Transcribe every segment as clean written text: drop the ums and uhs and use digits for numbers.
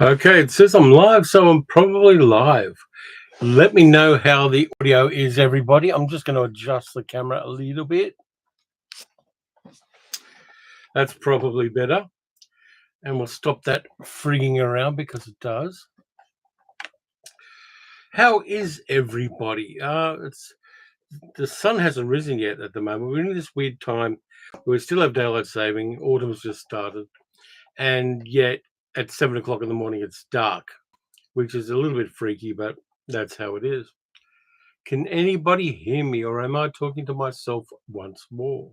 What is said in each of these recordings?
Okay, it says I'm live, so I'm probably live. Let me know how the audio is, everybody. I'm just going to adjust the camera a little bit. That's probably better. And we'll stop that frigging around because it does. How is everybody? The sun hasn't risen yet at the moment. We're in this weird time. We still have daylight saving. Autumn's just started. And yet at 7 o'clock in the morning, it's dark, which is a little bit freaky, but that's how it is. Can anybody hear me, or am I talking to myself once more?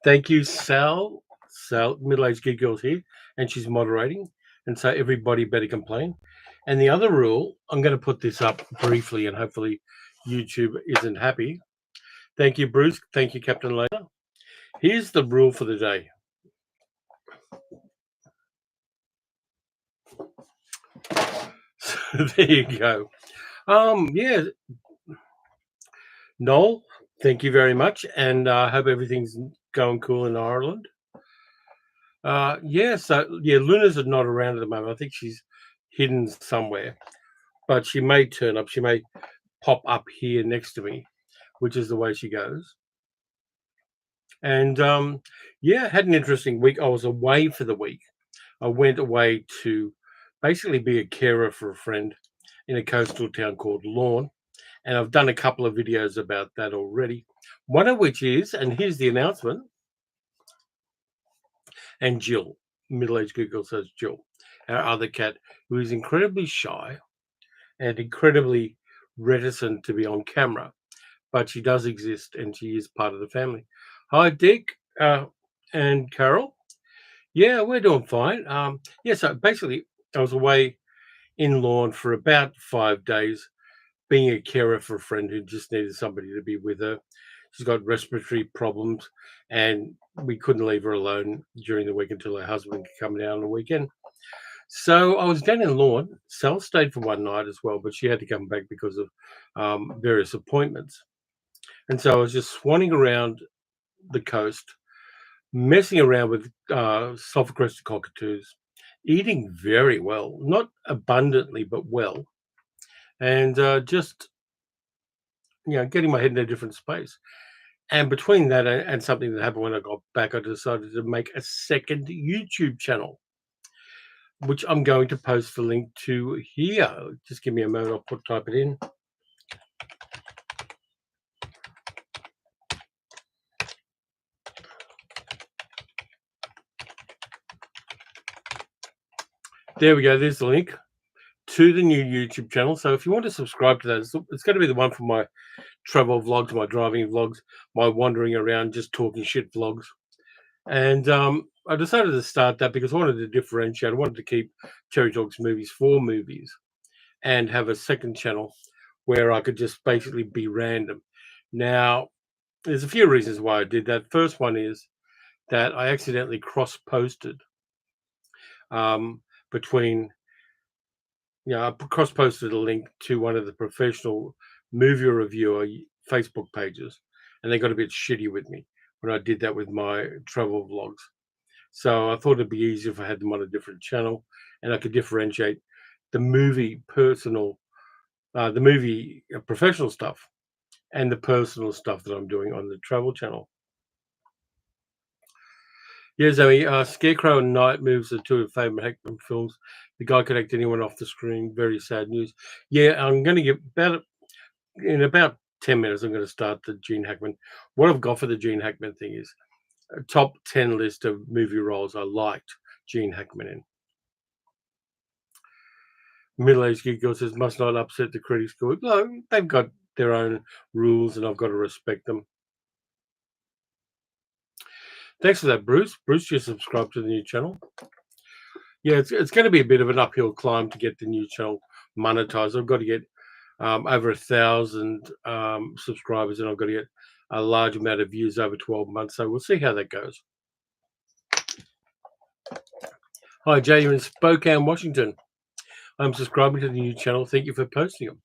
Thank you, Sal. Sal, middle-aged geek girl's here, and she's moderating, and so everybody better complain. And the other rule, I'm going to put this up briefly, and hopefully YouTube isn't happy. Thank you, Bruce. Thank you, Captain Later. Here's the rule for the day. So there you go. Yeah. Noel, thank you very much, and I hope everything's going cool in Ireland. Luna's not around at the moment. I think she's hidden somewhere, but she may turn up. She may pop up here next to me, which is the way she goes. And had an interesting week. I was away for the week. I went away to basically be a carer for a friend in a coastal town called Lorne. And I've done a couple of videos about that already. One of which is, and here's the announcement, and Jill, middle-aged Google says Jill, our other cat, who is incredibly shy and incredibly reticent to be on camera, but she does exist and she is part of the family. Hi, Dick and Carol. Yeah, we're doing fine. So basically, I was away in Lorne for about 5 days, being a carer for a friend who just needed somebody to be with her. She's got respiratory problems, and we couldn't leave her alone during the week until her husband could come down on the weekend. So I was down in Lorne. Sal stayed for one night as well, but she had to come back because of various appointments. And so I was just swanning around the coast, messing around with sulfur-crested cockatoos, eating very well, not abundantly, but well, and just getting my head in a different space. And between that and something that happened when I got back, I decided to make a second YouTube channel, which I'm going to post the link to here. Just give me a moment, I'll type it in. There we go, there's the link to the new YouTube channel. So if you want to subscribe to that, it's going to be the one for my travel vlogs, my driving vlogs, my wandering around, just talking shit vlogs. And I decided to start that because I wanted to differentiate. I wanted to keep Cherry Talks movies for movies and have a second channel where I could just basically be random. Now, there's a few reasons why I did that. First one is that I accidentally cross-posted I cross-posted a link to one of the professional movie reviewer Facebook pages, and they got a bit shitty with me when I did that with my travel vlogs. So I thought it'd be easier if I had them on a different channel, and I could differentiate the movie professional stuff and the personal stuff that I'm doing on the travel channel. Yeah, Zoe, Scarecrow and Night Moves are two of favorite Hackman films. The guy could act anyone off the screen. Very sad news. Yeah, I'm going to get in about 10 minutes, I'm going to start the Gene Hackman. What I've got for the Gene Hackman thing is a top 10 list of movie roles I liked Gene Hackman in. Middle-aged geek girl says, must not upset the critics. No, they've got their own rules, and I've got to respect them. Thanks for that, Bruce. Bruce, you subscribed to the new channel. Yeah, it's going to be a bit of an uphill climb to get the new channel monetized. I've got to get over 1,000 subscribers, and I've got to get a large amount of views over 12 months. So we'll see how that goes. Hi, Jay. You're in Spokane, Washington. I'm subscribing to the new channel. Thank you for posting them.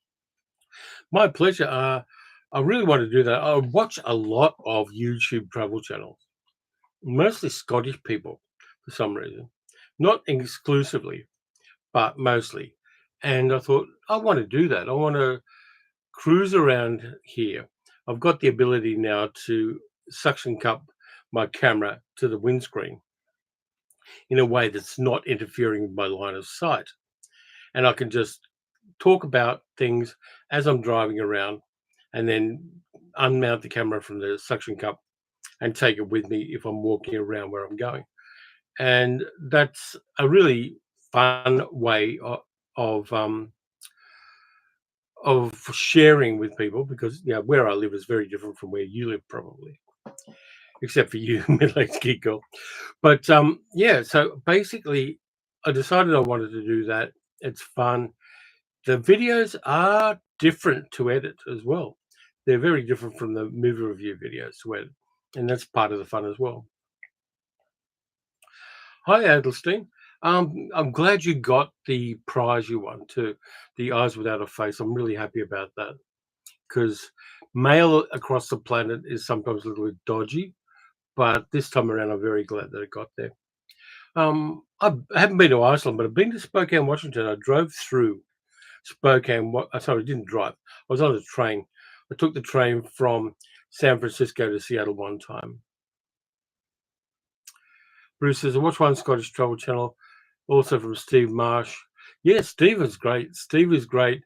My pleasure. I really want to do that. I watch a lot of YouTube travel channels, mostly Scottish people for some reason. not exclusively, but mostly. And I thought, I want to do that. I want to cruise around here. I've got the ability now to suction cup my camera to the windscreen in a way that's not interfering with my line of sight. And I can just talk about things as I'm driving around and then unmount the camera from the suction cup and take it with me if I'm walking around where I'm going. And that's a really fun way of um, of sharing with people because where I live is very different from where you live, probably, except for you, middle-aged geek girl. But yeah, so basically, I decided I wanted to do that. It's fun. The videos are different to edit as well. They're very different from the movie review videos to edit, and that's part of the fun as well. Hi, Adelstein. I'm glad you got the prize you won too, the Eyes Without a Face. I'm really happy about that because mail across the planet is sometimes a little bit dodgy, but this time around, I'm very glad that it got there. I haven't been to Iceland, but I've been to Spokane, Washington. I drove through Spokane. Sorry, I didn't drive. I was on a train. I took the train from San Francisco to Seattle one time. Bruce says, I watch one Scottish travel channel, also from Steve Marsh. Yeah, Steve is great. Steve is great.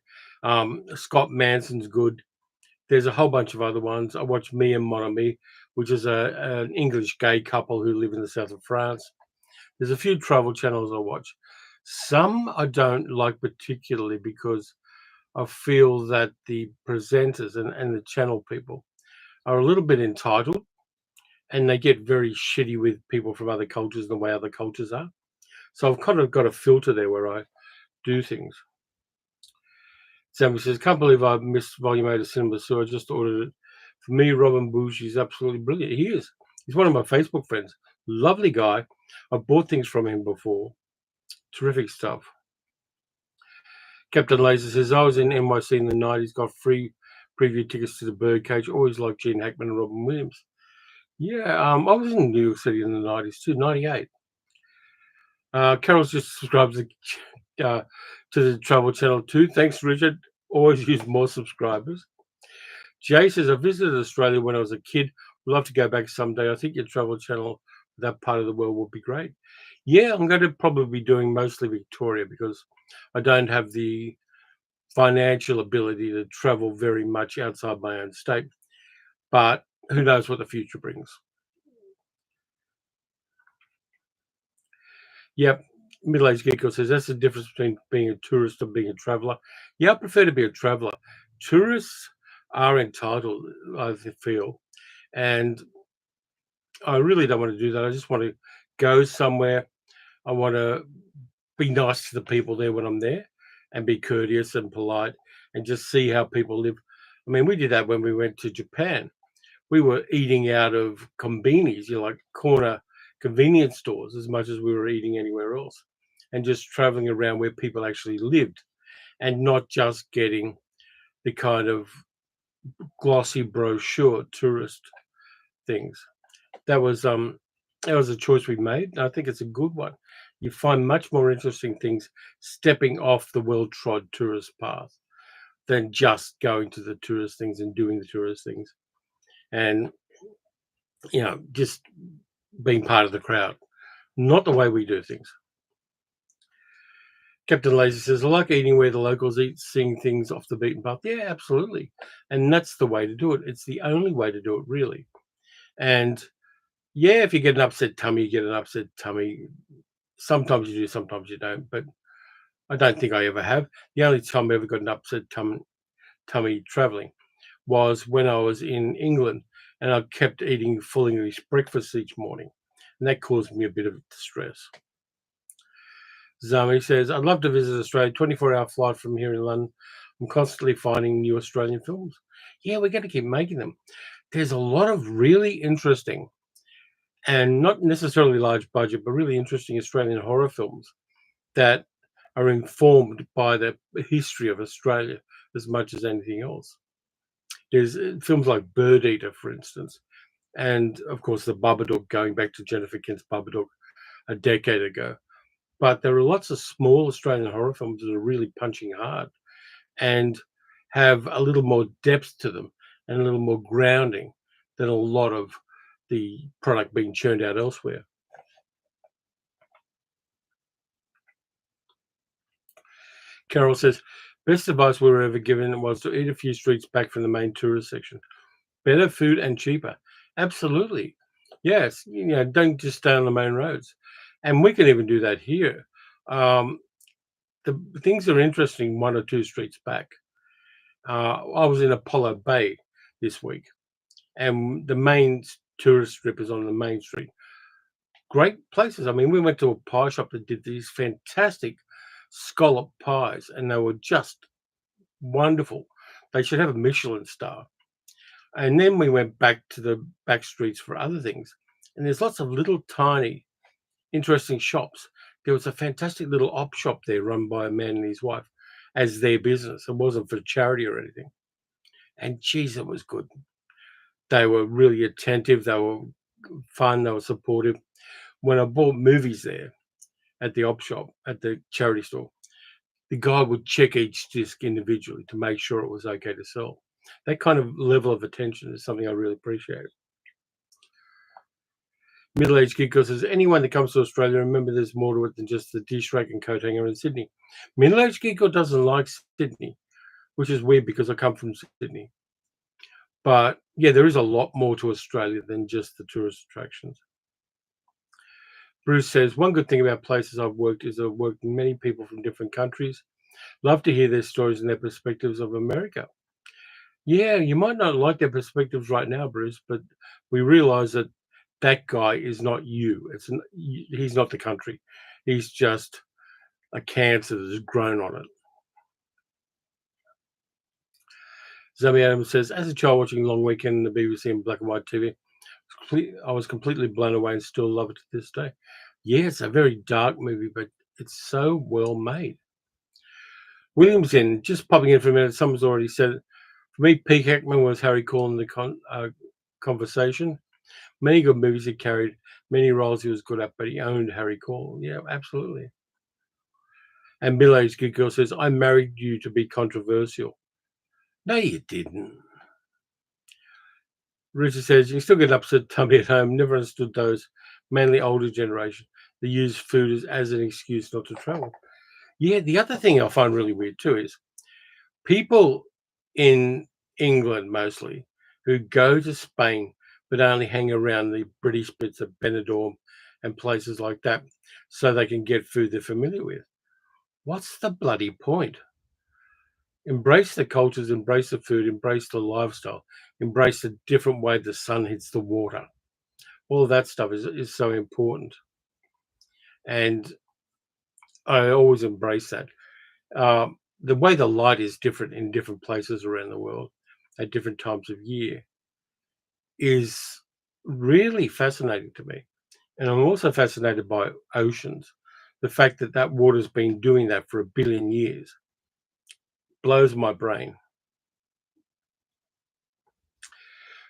Scott Manson's good. There's a whole bunch of other ones. I watch Me and Mon Ami, which is an English gay couple who live in the south of France. There's a few travel channels I watch. Some I don't like particularly because I feel that the presenters and the channel people are a little bit entitled and they get very shitty with people from other cultures and the way other cultures are. So I've kind of got a filter there where I do things. Sammy says, can't believe I missed Volume 8 of Cinema, so I just ordered it. For me, Robin Bush is absolutely brilliant. He is. He's one of my Facebook friends. Lovely guy. I've bought things from him before. Terrific stuff. Captain Laser says, I was in NYC in the 90s, got free preview tickets to the Birdcage. Always liked Gene Hackman and Robin Williams. Yeah, I was in New York City in the 90s too, 98. Carol's just subscribed to the Travel Channel too. Thanks, Richard. Always use more subscribers. Jay says, I visited Australia when I was a kid. Would love to go back someday. I think your Travel Channel, that part of the world, would be great. Yeah, I'm going to probably be doing mostly Victoria because I don't have the financial ability to travel very much outside my own state. But who knows what the future brings. Yep. Middle-aged Geeko says that's the difference between being a tourist and being a traveller. Yeah, I prefer to be a traveller. Tourists are entitled, I feel, and I really don't want to do that. I just want to go somewhere. I want to be nice to the people there when I'm there and be courteous and polite and just see how people live. I mean, we did that when we went to Japan. We were eating out of kombinis, like corner convenience stores, as much as we were eating anywhere else, and just traveling around where people actually lived and not just getting the kind of glossy brochure tourist things. That was a choice we made, and I think it's a good one. You find much more interesting things stepping off the well-trod tourist path than just going to the tourist things and doing the tourist things. And just being part of the crowd, not the way we do things. Captain Lazy says, I like eating where the locals eat, seeing things off the beaten path. Yeah, absolutely. And that's the way to do it. It's the only way to do it, really. And yeah, if you get an upset tummy, you get an upset tummy. Sometimes you do, sometimes you don't. But I don't think I ever have. The only time I ever got an upset tummy traveling was when I was in England and I kept eating full English breakfast each morning. And that caused me a bit of distress. Zami says, I'd love to visit Australia, 24-hour flight from here in London. I'm constantly finding new Australian films. Yeah, we're going to keep making them. There's a lot of really interesting and not necessarily large budget, but really interesting Australian horror films that are informed by the history of Australia as much as anything else. There's films like Bird Eater, for instance, and of course the Babadook, going back to Jennifer Kent's Babadook a decade ago. But there are lots of small Australian horror films that are really punching hard and have a little more depth to them and a little more grounding than a lot of the product being churned out elsewhere. Carol says, best advice we were ever given was to eat a few streets back from the main tourist section. Better food and cheaper. Absolutely. Yes, don't just stay on the main roads. And we can even do that here. Um, the things that are interesting 1 or 2 streets back. I was in Apollo Bay this week, and the main tourist strip is on the main street. Great places. I mean, we went to a pie shop that did these fantastic scallop pies, and they were just wonderful. They should have a Michelin star. And then we went back to the back streets for other things. And there's lots of little tiny, interesting shops. There was a fantastic little op shop there run by a man and his wife as their business. It wasn't for charity or anything. And geez, it was good. They were really attentive. They were fun. They were supportive. When I bought movies there at the op shop, at the charity store, the guy would check each disc individually to make sure it was okay to sell. That kind of level of attention is something I really appreciate. Middle-aged geek girl says, anyone that comes to Australia, remember there's more to it than just the dish rack and coat hanger in Sydney. Middle-aged geek girl doesn't like Sydney, which is weird because I come from Sydney. But yeah, there is a lot more to Australia than just the tourist attractions. Bruce says, one good thing about places I've worked is I've worked with many people from different countries. Love to hear their stories and their perspectives of America. Yeah, you might not like their perspectives right now, Bruce, but we realize that that guy is not you. He's not the country. He's just a cancer that has grown on it. Zoe Adams says, as a child watching Long Weekend in the BBC and black and white TV, I was completely blown away and still love it to this day. Yeah, it's a very dark movie, but it's so well made. Williams in, just popping in for a minute, someone's already said it. For me, Pete Hackman was Harry Cole in the conversation. Many good movies he carried, many roles he was good at, but he owned Harry Cole. Yeah, absolutely. And middle-aged good girl says, I married you to be controversial. No, you didn't. Richard says, you still get upset tummy at home. Never understood those, mainly older generation, that use food as an excuse not to travel. Yeah, the other thing I find really weird too is people in England mostly who go to Spain but only hang around the British bits of Benidorm and places like that so they can get food they're familiar with. What's the bloody point? Embrace the cultures, embrace the food, embrace the lifestyle, embrace the different way the sun hits the water. All of that stuff is so important. And I always embrace that. The way the light is different in different places around the world at different times of year is really fascinating to me. And I'm also fascinated by oceans. The fact that that water's been doing that for 1 billion years blows my brain.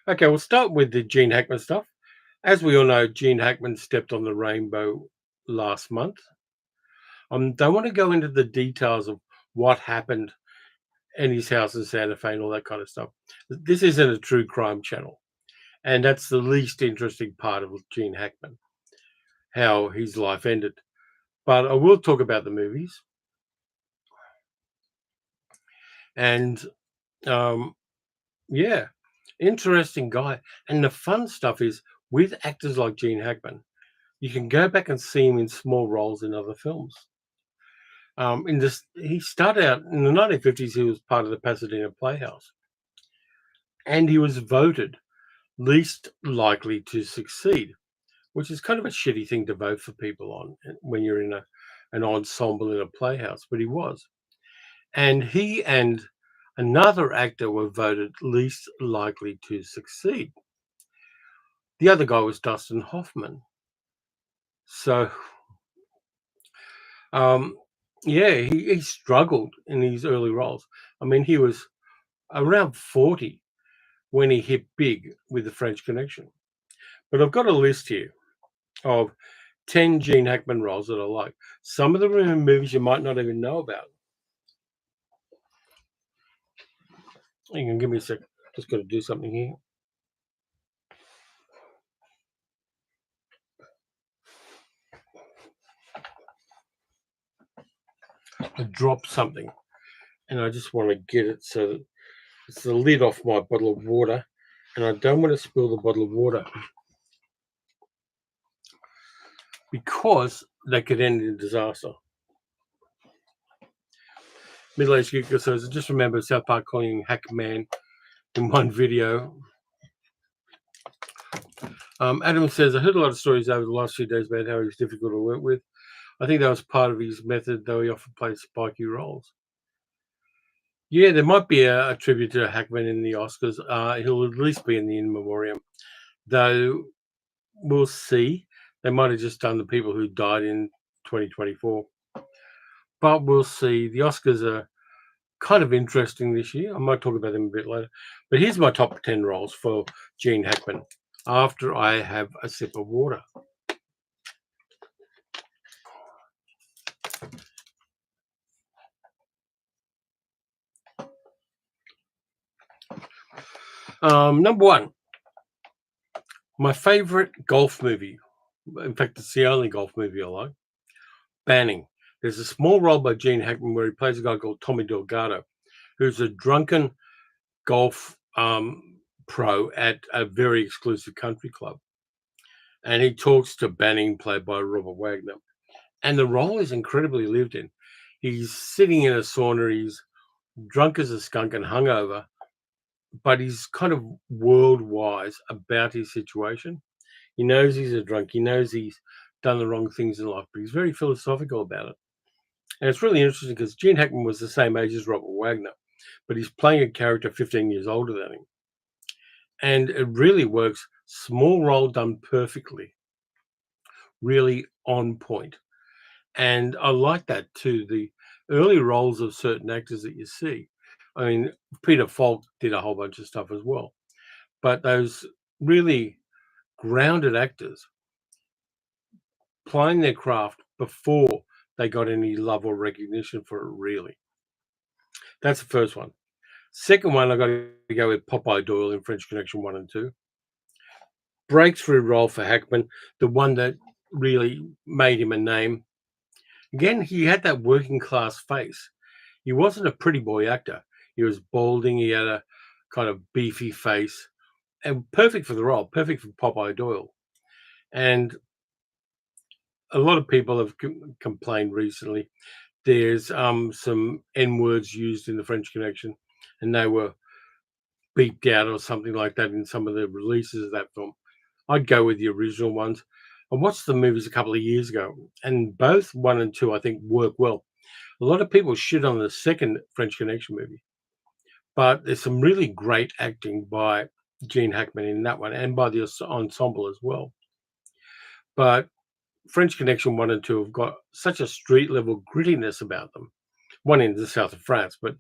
Okay, we'll start with the Gene Hackman stuff. As we all know, Gene Hackman stepped on the rainbow last month. Don't want to go into the details of what happened in his house in Santa Fe and all that kind of stuff. This isn't a true crime channel. And that's the least interesting part of Gene Hackman, how his life ended. But I will talk about the movies. And yeah, interesting guy. And the fun stuff is with actors like Gene Hackman, you can go back and see him in small roles in other films. He started out in the 1950s. He was part of the Pasadena Playhouse, and he was voted least likely to succeed, which is kind of a shitty thing to vote for people on when you're in an ensemble in a playhouse. But he was, and he and another actor were voted least likely to succeed. The other guy was Dustin Hoffman. So, yeah, he struggled in his early roles. I mean, he was around 40 when he hit big with The French Connection. But I've got a list here of 10 Gene Hackman roles that I like. Some of them are in movies you might not even know about. You can give me a sec. Just got to do something here. I dropped something, and I just want to get it so that it's the lid off my bottle of water, and I don't want to spill the bottle of water because that could end in disaster. Middle-aged geek says, just remember South Park calling him Hackman in one video. Adam says, I heard a lot of stories over the last few days about how he was difficult to work with. I think that was part of his method, though he often played spiky roles. Yeah, there might be a tribute to Hackman in the Oscars. He'll at least be in the in memoriam, though we'll see. They might have just done the people who died in 2024. But we'll see. The Oscars are kind of interesting this year. I might talk about them a bit later. But here's my top 10 roles for Gene Hackman after I have a sip of water. Number one, my favorite golf movie. In fact, it's the only golf movie I like. Banning. There's a small role by Gene Hackman where he plays a guy called Tommy Delgado, who's a drunken golf pro at a very exclusive country club. And he talks to Banning, played by Robert Wagner. And the role is incredibly lived in. He's sitting in a sauna, he's drunk as a skunk and hungover, but he's kind of world wise about his situation. He knows he's a drunk, he knows he's done the wrong things in life, but he's very philosophical about it. And it's really interesting because Gene Hackman was the same age as Robert Wagner, but he's playing a character 15 years older than him. And it really works. Small role done perfectly, really on point. And I like that too. The early roles of certain actors that you see. I mean, Peter Falk did a whole bunch of stuff as well. But those really grounded actors playing their craft before they got any love or recognition for it, really. That's the first one. Second one, I got to go with Popeye Doyle in French Connection 1 and 2. Breakthrough role for Hackman, the one that really made him a name. Again, he had that working class face. He wasn't a pretty boy actor. He was balding. He had a kind of beefy face, and perfect for the role, perfect for Popeye Doyle. And a lot of people have complained recently. There's some N words used in the French Connection, and they were beeped out or something like that in some of the releases of that film. I'd go with the original ones. I watched the movies a couple of years ago, and both 1 and 2 I think work well. A lot of people shit on the second French Connection movie, but there's some really great acting by Gene Hackman in that one and by the ensemble as well. But French Connection 1 and 2 have got such a street level grittiness about them. One in the south of France, but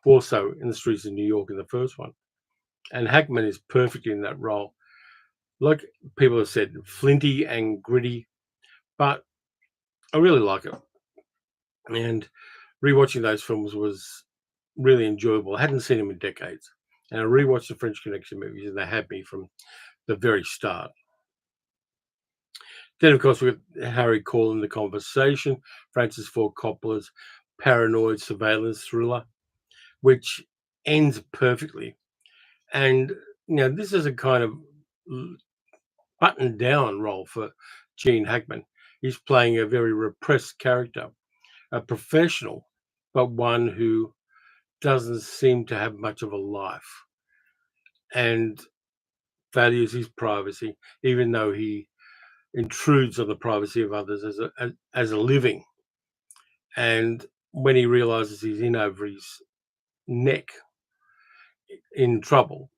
also in the streets of New York in the first one. And Hackman is perfect in that role. Like people have said, flinty and gritty, but I really like it. And rewatching those films was really enjoyable. I hadn't seen them in decades. And I rewatched the French Connection movies, and they had me from the very start. Then, of course, we got Harry Cole in The Conversation, Francis Ford Coppola's paranoid surveillance thriller, which ends perfectly. And, this is a kind of buttoned down role for Gene Hackman. He's playing a very repressed character, a professional, but one who doesn't seem to have much of a life and values his privacy, even though he intrudes on the privacy of others as a living. And when he realizes he's in over his neck in trouble,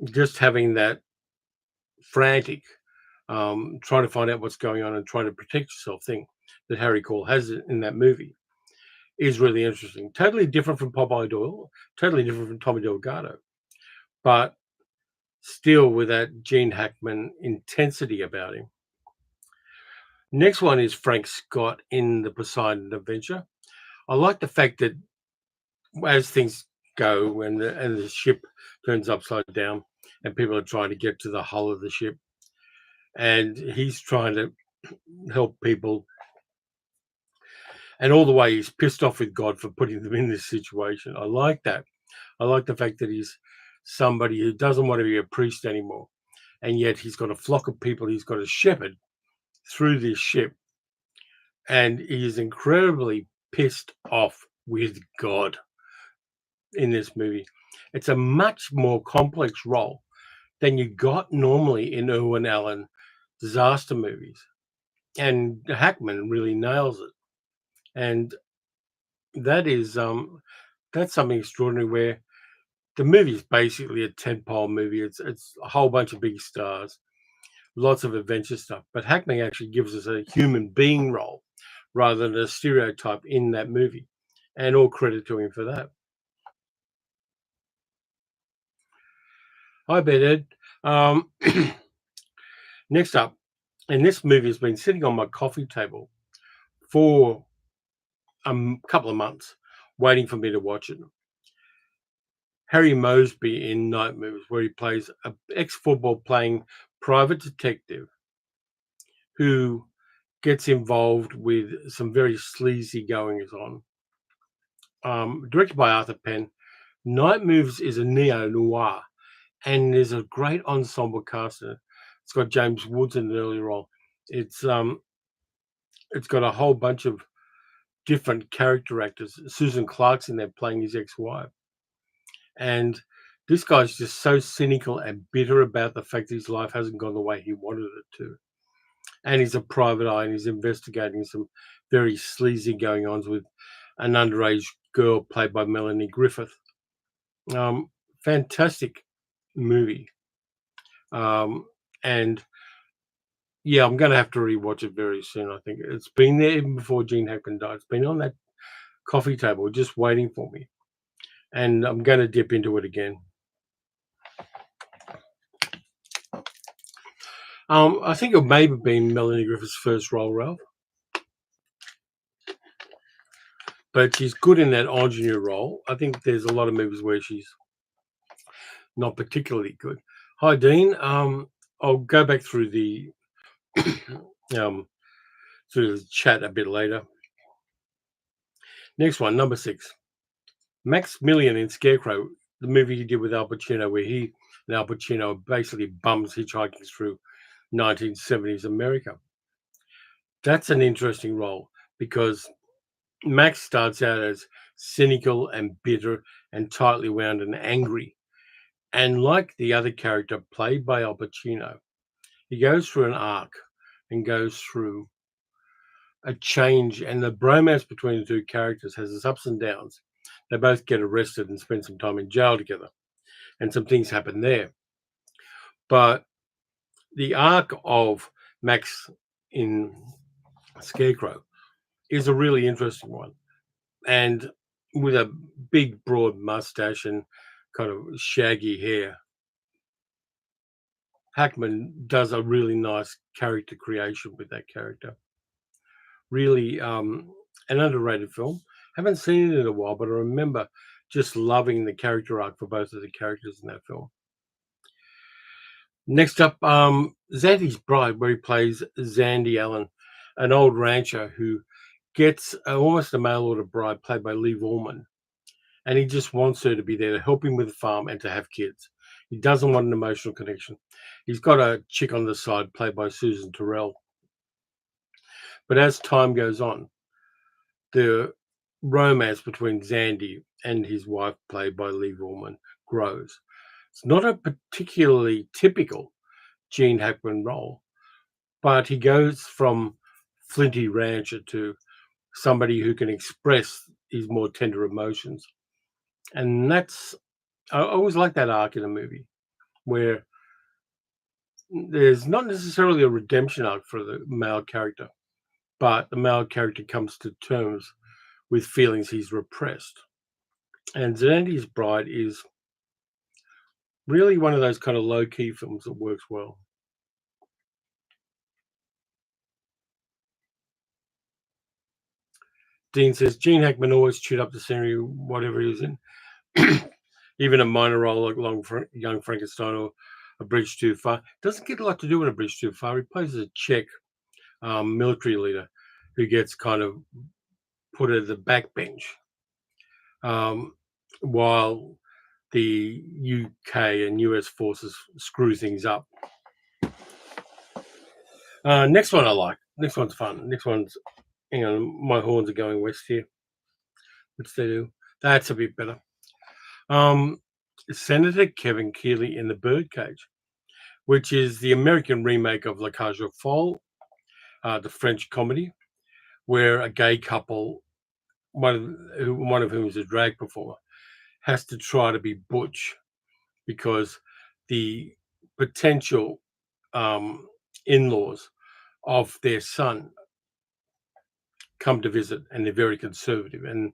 just having that frantic, trying to find out what's going on and trying to protect yourself thing that Harry Cole has in that movie is really interesting. Totally different from Popeye Doyle, totally different from Tommy Delgado, but still with that Gene Hackman intensity about him. Next one is Frank Scott in the Poseidon Adventure. I like the fact that as things go, when the ship turns upside down and people are trying to get to the hull of the ship, and he's trying to help people, and all the way he's pissed off with God for putting them in this situation. I like that. I like the fact that he's somebody who doesn't want to be a priest anymore, and yet he's got a flock of people he's got to shepherd through this ship, and he is incredibly pissed off with God in this movie. It's a much more complex role than you got normally in Irwin Allen disaster movies, and Hackman really nails it. And that is that's something extraordinary. Where the movie is basically a tentpole movie. It's a whole bunch of big stars, lots of adventure stuff. But Hackman actually gives us a human being role rather than a stereotype in that movie, and all credit to him for that. I bet Ed. Um, Next up, and this movie has been sitting on my coffee table for a couple of months, waiting for me to watch it. Harry Mosby in Night Moves, where he plays an ex-football playing private detective who gets involved with some very sleazy goings on. Directed by Arthur Penn, Night Moves is a neo-noir, and there's a great ensemble cast in it. It's got James Woods in an early role. It's it's got a whole bunch of different character actors. Susan Clark's in there playing his ex-wife. And this guy's just so cynical and bitter about the fact that his life hasn't gone the way he wanted it to. And he's a private eye and he's investigating some very sleazy going ons with an underage girl played by Melanie Griffith. Um, Fantastic movie. And yeah, I'm going to have to rewatch it very soon. I think it's been there even before Gene Hackman died. It's been on that coffee table just waiting for me. And I'm going to dip into it again. I think it may have been Melanie Griffith's first role, Ralph. But she's good in that ingenue role. I think there's a lot of movies where she's not particularly good. Hi, Dean. I'll go back through the um, through the chat a bit later. Next one, number 6. Maximilian in Scarecrow, the movie he did with Al Pacino, where he and Al Pacino basically bums hitchhiking through 1970s America. That's an interesting role because Max starts out as cynical and bitter and tightly wound and angry. And like the other character played by Al Pacino, he goes through an arc and goes through a change. And the bromance between the two characters has its ups and downs. They both get arrested and spend some time in jail together. And some things happen there. But the arc of Max in Scarecrow is a really interesting one. And with a big, broad mustache and kind of shaggy hair, Hackman does a really nice character creation with that character. Really an underrated film. Haven't seen it in a while, but I remember just loving the character arc for both of the characters in that film. Next up, Zandy's Bride, where he plays Zandy Allen, an old rancher who gets almost a mail order bride played by Lee Vorman. And he just wants her to be there to help him with the farm and to have kids. He doesn't want an emotional connection. He's got a chick on the side played by Susan Terrell. But as time goes on, the romance between Zandy and his wife, played by Lee Vorman, grows. It's not a particularly typical Gene Hackman role, but he goes from flinty rancher to somebody who can express his more tender emotions. And that's, I always like that arc in a movie where there's not necessarily a redemption arc for the male character, but the male character comes to terms with feelings he's repressed. And Zandy's Bride is really one of those kind of low-key films that works well. Dean says Gene Hackman always chewed up the scenery, whatever he was in, even a minor role like Young Frankenstein or A Bridge Too Far. Doesn't get a lot to do with A Bridge Too Far. He plays a Czech military leader who gets kind of put at the backbench while the UK and US forces screw things up. Next one I like. Next one's fun. Next one's, hang on, my horns are going west here, which they do. That's a bit better. Senator Kevin Keighley in The Birdcage, which is the American remake of La Cage aux Folles, the French comedy, where a gay couple, one of whom is a drag performer, has to try to be butch because the potential in-laws of their son come to visit, and they're very conservative. And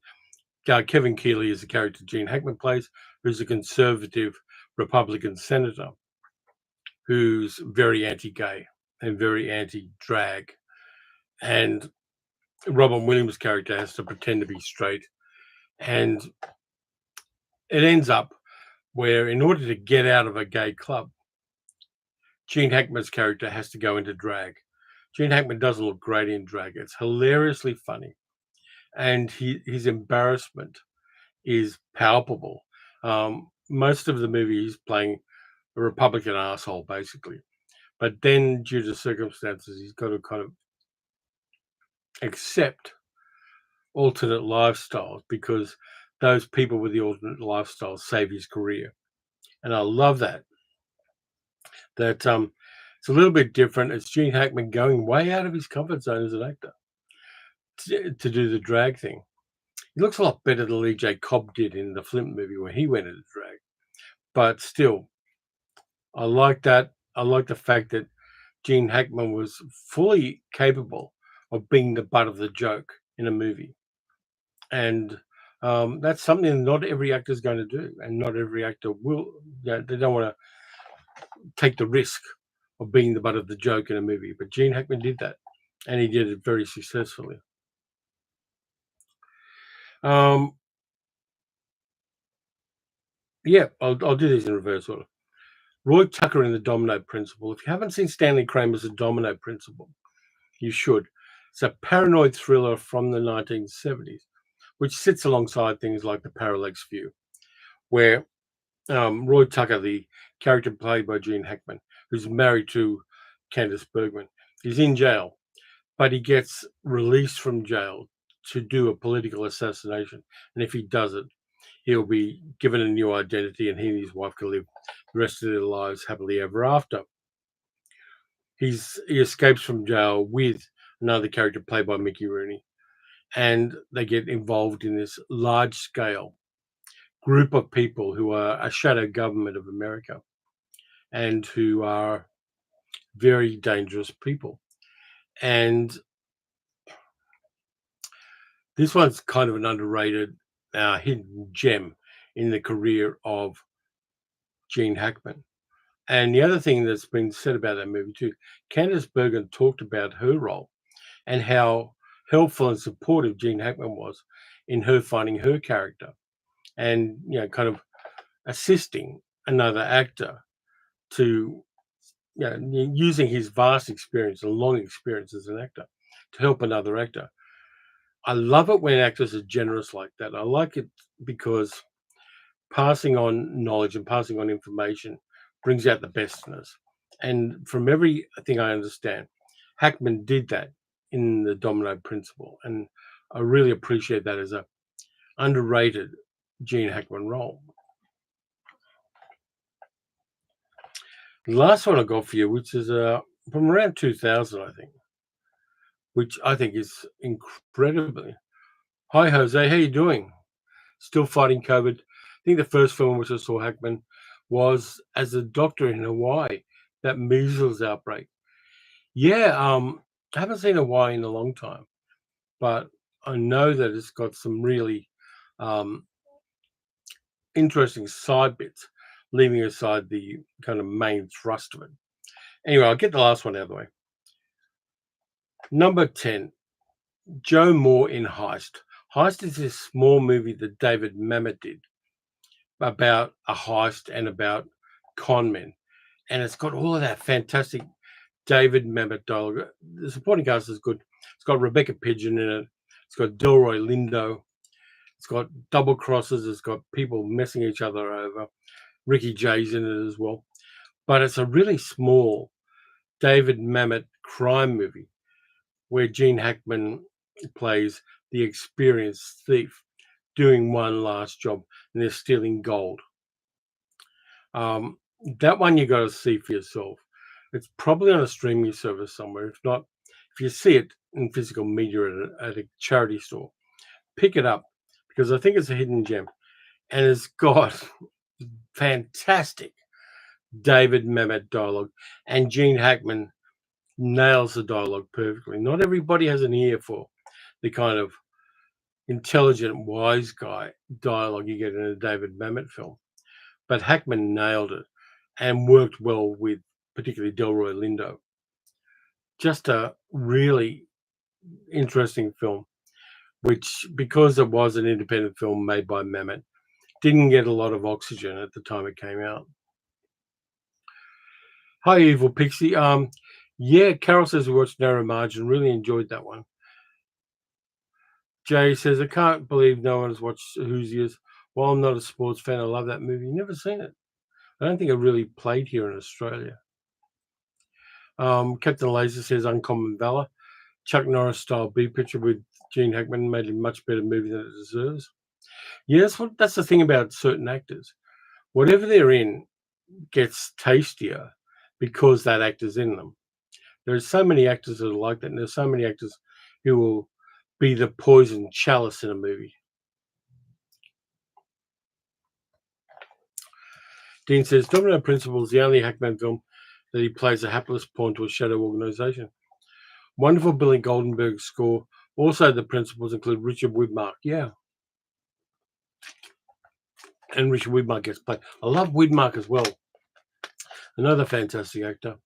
Kevin Keighley is the character Gene Hackman plays, who's a conservative Republican senator who's very anti-gay and very anti-drag. And Robin Williams' character has to pretend to be straight. And it ends up where, in order to get out of a gay club, Gene Hackman's character has to go into drag. Gene Hackman doesn't look great in drag. It's hilariously funny. And his embarrassment is palpable. Most of the movie he's playing a Republican asshole, basically. But then, due to circumstances, he's got to kind of accept alternate lifestyles because those people with the alternate lifestyles save his career. And I love that. That it's a little bit different. It's Gene Hackman going way out of his comfort zone as an actor to do the drag thing. He looks a lot better than Lee J. Cobb did in the Flint movie where he went into drag. But still, I like that. I like the fact that Gene Hackman was fully capable of being the butt of the joke in a movie. And that's something not every actor is going to do. And not every actor will. They don't want to take the risk of being the butt of the joke in a movie. But Gene Hackman did that. And he did it very successfully. Yeah, I'll do these in reverse order. Roy Tucker in The Domino Principle. If you haven't seen Stanley Kramer's The Domino Principle, you should. It's a paranoid thriller from the 1970s, which sits alongside things like The Parallax View, where Roy Tucker, the character played by Gene Hackman, who's married to Candice Bergman, is in jail, but he gets released from jail to do a political assassination. And if he does it, he'll be given a new identity, and he and his wife can live the rest of their lives happily ever after. He escapes from jail with another character played by Mickey Rooney, and they get involved in this large-scale group of people who are a shadow government of America and who are very dangerous people. And this one's kind of an underrated hidden gem in the career of Gene Hackman. And the other thing that's been said about that movie too, Candice Bergen talked about her role and how helpful and supportive Gene Hackman was in her finding her character and, kind of assisting another actor to, using his vast experience and long experience as an actor to help another actor. I love it when actors are generous like that. I like it because passing on knowledge and passing on information brings out the best in us. And from everything I understand, Hackman did that in The Domino Principle. And I really appreciate that as a underrated Gene Hackman role. The last one I got for you, which is from around 2000, I think, which I think is incredibly. Hi, Jose. How you doing? Still fighting COVID. I think the first film which I saw Hackman was as a doctor in Hawaii, that measles outbreak. Yeah, I haven't seen Hawaii in a long time, but I know that it's got some really interesting side bits, leaving aside the kind of main thrust of it. Anyway, I'll get the last one out of the way. Number 10, Joe Moore in Heist. Heist is this small movie that David Mamet did about a heist and about con men. And it's got all of that fantastic David Mamet dialogue. The supporting cast is good. It's got Rebecca Pidgeon in it. It's got Delroy Lindo. It's got double crosses. It's got people messing each other over. Ricky Jay's in it as well. But it's a really small David Mamet crime movie where Gene Hackman plays the experienced thief doing one last job, and they're stealing gold. That one you got to see for yourself. It's probably on a streaming service somewhere. If not, if you see it in physical media at a charity store, pick it up because I think it's a hidden gem, and it's got fantastic David Mamet dialogue, and Gene Hackman nails the dialogue perfectly. Not everybody has an ear for the kind of intelligent, wise guy dialogue you get in a David Mamet film, but Hackman nailed it and worked well with particularly Delroy Lindo. Just a really interesting film, which, because it was an independent film made by Mamet, didn't get a lot of oxygen at the time it came out. Hi, Evil Pixie. Yeah, Carol says we watched Narrow Margin. Really enjoyed that one. Jay says, I can't believe no one has watched Hoosiers. While I'm not a sports fan, I love that movie. Never seen it. I don't think it really played here in Australia. Captain Laser says Uncommon Valor. Chuck Norris style B picture with Gene Hackman made a much better movie than it deserves. Yeah, that's the thing about certain actors. Whatever they're in gets tastier because that actor's in them. There's so many actors that are like that, and there's so many actors who will be the poison chalice in a movie. Dean says Domino Principle is the only Hackman film that he plays a hapless pawn to a shadow organization. Wonderful Billy Goldenberg score. Also, the principals include Richard Widmark. Yeah. And Richard Widmark gets played. I love Widmark as well. Another fantastic actor.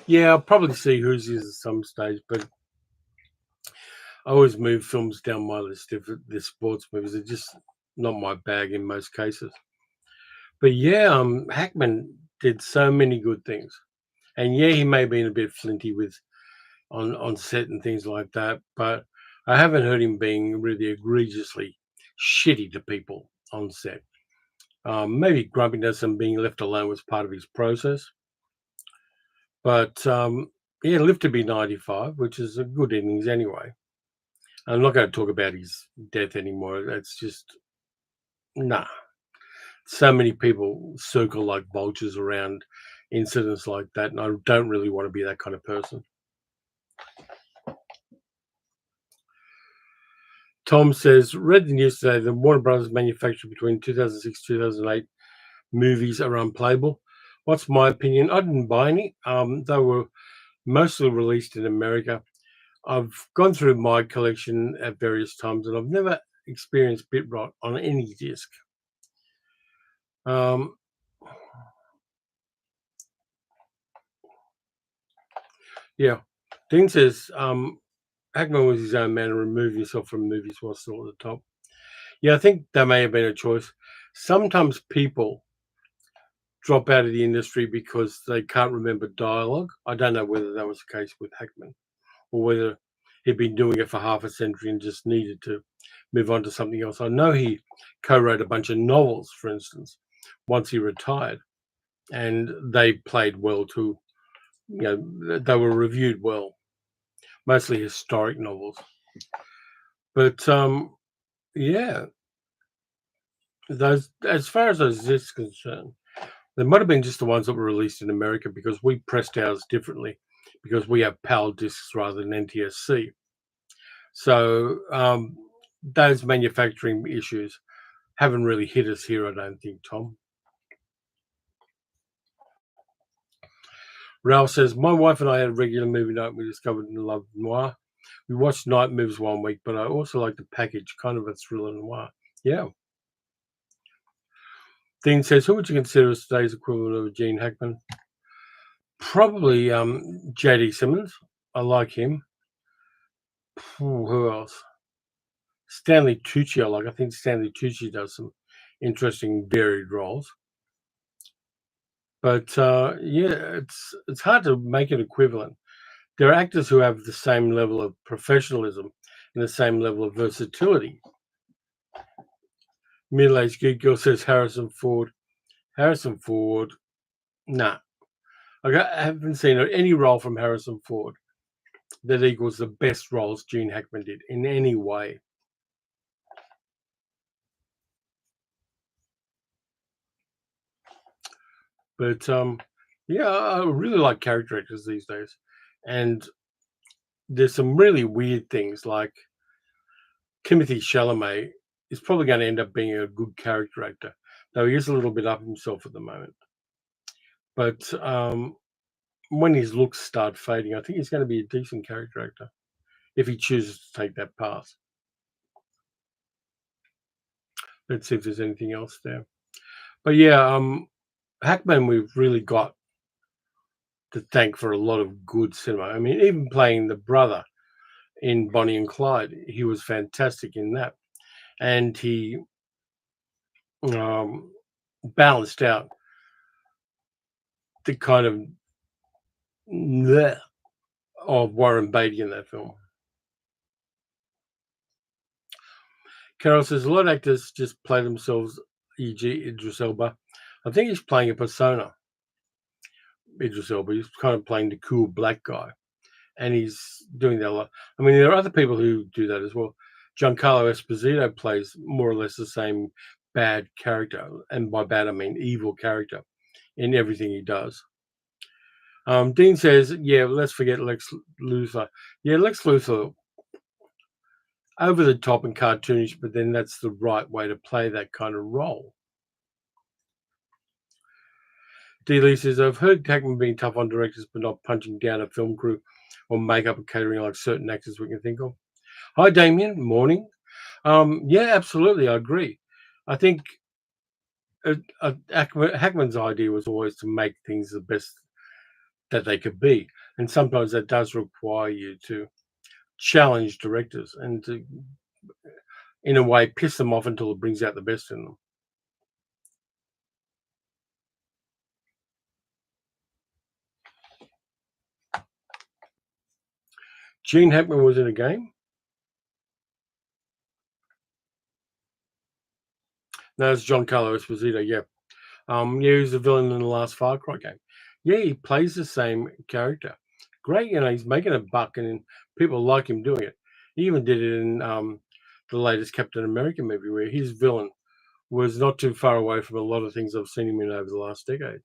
Yeah, I'll probably see Hoosiers at some stage, but I always move films down my list if they're sports movies. They're just not my bag in most cases. But yeah, Hackman did so many good things. And yeah, he may have been a bit flinty with on set and things like that, but I haven't heard him being really egregiously shitty to people on set. Maybe grumpiness and being left alone was part of his process. But yeah, lived to be 95, which is a good innings anyway. I'm not going to talk about his death anymore. That's just, nah. So many people circle like vultures around incidents like that, and I don't really want to be that kind of person. Tom says, read the news today that Warner Brothers manufactured between 2006 and 2008 movies are unplayable. What's my opinion? I didn't buy any. They were mostly released in America. I've gone through my collection at various times, and I've never experienced bit rot on any disc. Yeah. Dean says, Hackman was his own man and removed himself from movies while still at the top. Yeah, I think that may have been a choice. Sometimes people drop out of the industry because they can't remember dialogue. I don't know whether that was the case with Hackman or whether he'd been doing it for half a century and just needed to move on to something else. I know he co-wrote a bunch of novels, for instance, once he retired, and they played well too. You know, they were reviewed well, mostly historic novels. But yeah, those, as far as those is concerned, they might have been just the ones that were released in America because we pressed ours differently because we have PAL discs rather than NTSC. So those manufacturing issues haven't really hit us here, I don't think, Tom. Ralph says, my wife and I had a regular movie night we discovered and loved noir. We watched night moves one week, but I also like the package, kind of a thriller noir. Yeah. Dean says, who would you consider as today's equivalent of Gene Hackman? Probably J.D. Simmons. I like him. Who else? Stanley Tucci, I like. I think Stanley Tucci does some interesting, varied roles. But yeah, it's hard to make an equivalent. There are actors who have the same level of professionalism and the same level of versatility. Middle-aged geek girl says Harrison Ford. Harrison Ford, nah. I haven't seen any role from Harrison Ford that equals the best roles Gene Hackman did in any way. But yeah, I really like character actors these days, and there's some really weird things like Timothy Chalamet is probably going to end up being a good character actor, though he is a little bit up himself at the moment. But when his looks start fading, I think he's going to be a decent character actor if he chooses to take that path. Let's see if there's anything else there. But yeah, Hackman, we've really got to thank for a lot of good cinema. I mean, even playing the brother in Bonnie and Clyde, he was fantastic in that, and he um, balanced out the kind of bleh of Warren Beatty in that film. Carol says a lot of actors just play themselves, e.g., Idris Elba. I think he's playing a persona. Idris Elba, he's kind of playing the cool black guy, and he's doing that a lot. I mean, there are other people who do that as well. Giancarlo Esposito plays more or less the same bad character, and by bad I mean evil character, in everything he does. Dean says, "Yeah, let's forget Lex Luthor. Yeah, Lex Luthor, over the top and cartoonish, but then that's the right way to play that kind of role." D. Lee says, "I've heard Hackman being tough on directors, but not punching down a film crew or makeup and catering like certain actors we can think of." Hi, Damien. Morning. Yeah, absolutely. I agree. I think Hackman's idea was always to make things the best that they could be, and sometimes that does require you to challenge directors and to, in a way, piss them off until it brings out the best in them. Gene Hackman was in a game. No, it's Giancarlo Esposito. Yeah, yeah, he was the villain in the last Far Cry game. Yeah, he plays the same character. Great, he's making a buck, and people like him doing it. He even did it in the latest Captain America movie, where his villain was not too far away from a lot of things I've seen him in over the last decade.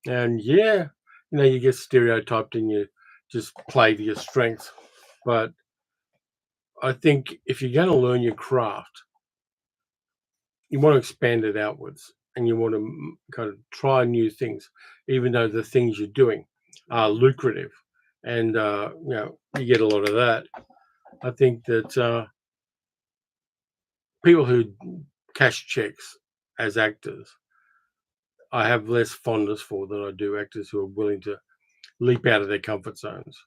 And yeah, you get stereotyped and you just play to your strengths. But I think if you're going to learn your craft, you want to expand it outwards and you want to kind of try new things, even though the things you're doing are lucrative. And, you get a lot of that. I think that people who cash checks as actors, I have less fondness for than I do actors who are willing to leap out of their comfort zones.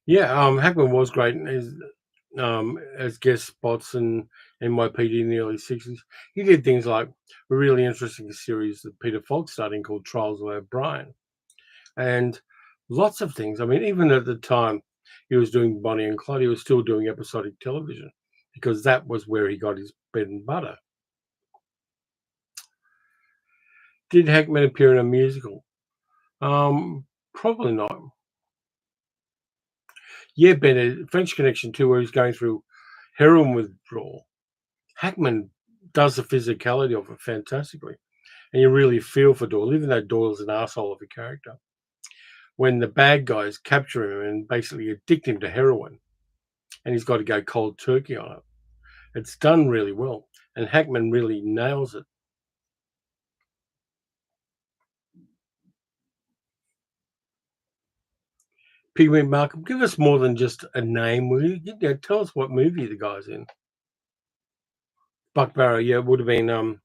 Yeah, Hackman was great as guest spots in NYPD in the early 60s. He did things like a really interesting series that Peter Falk starting called Trials of O'Brien. And lots of things. I mean, even at the time he was doing Bonnie and Clyde, he was still doing episodic television because that was where he got his bread and butter. Did Hackman appear in a musical? Probably not. Yeah, Bennett, French Connection too, where he's going through heroin withdrawal. Hackman does the physicality of it fantastically, and you really feel for Doyle, even though Doyle's an asshole of a character. When the bad guys capture him and basically addict him to heroin, and he's got to go cold turkey on it, it's done really well, and Hackman really nails it. Pigment Malcolm, give us more than just a name, will you? Tell us what movie the guy's in. Buck Barrow, yeah, it would have been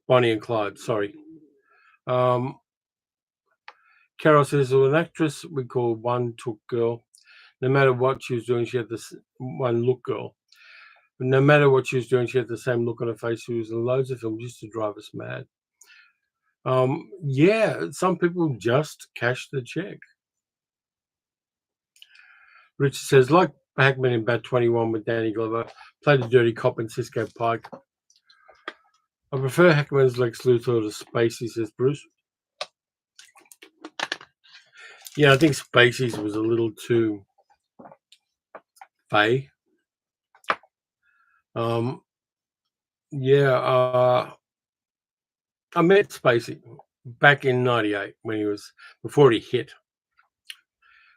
Bonnie and Clyde. Sorry. Carol says, well, an actress we call One Took Girl. No matter what she was doing, she had this One Look Girl. No matter what she was doing, she had the same look on her face. She was in loads of films, used to drive us mad. Yeah, some people just cash the check. Richard says, like Hackman in Bat 21 with Danny Glover, played the dirty cop in Cisco Pike. I prefer Hackman's Lex Luthor to Spacey, says Bruce. Yeah, I think Spacey's was a little too fey. Yeah, I met Spacey back in '98 when he was before he hit.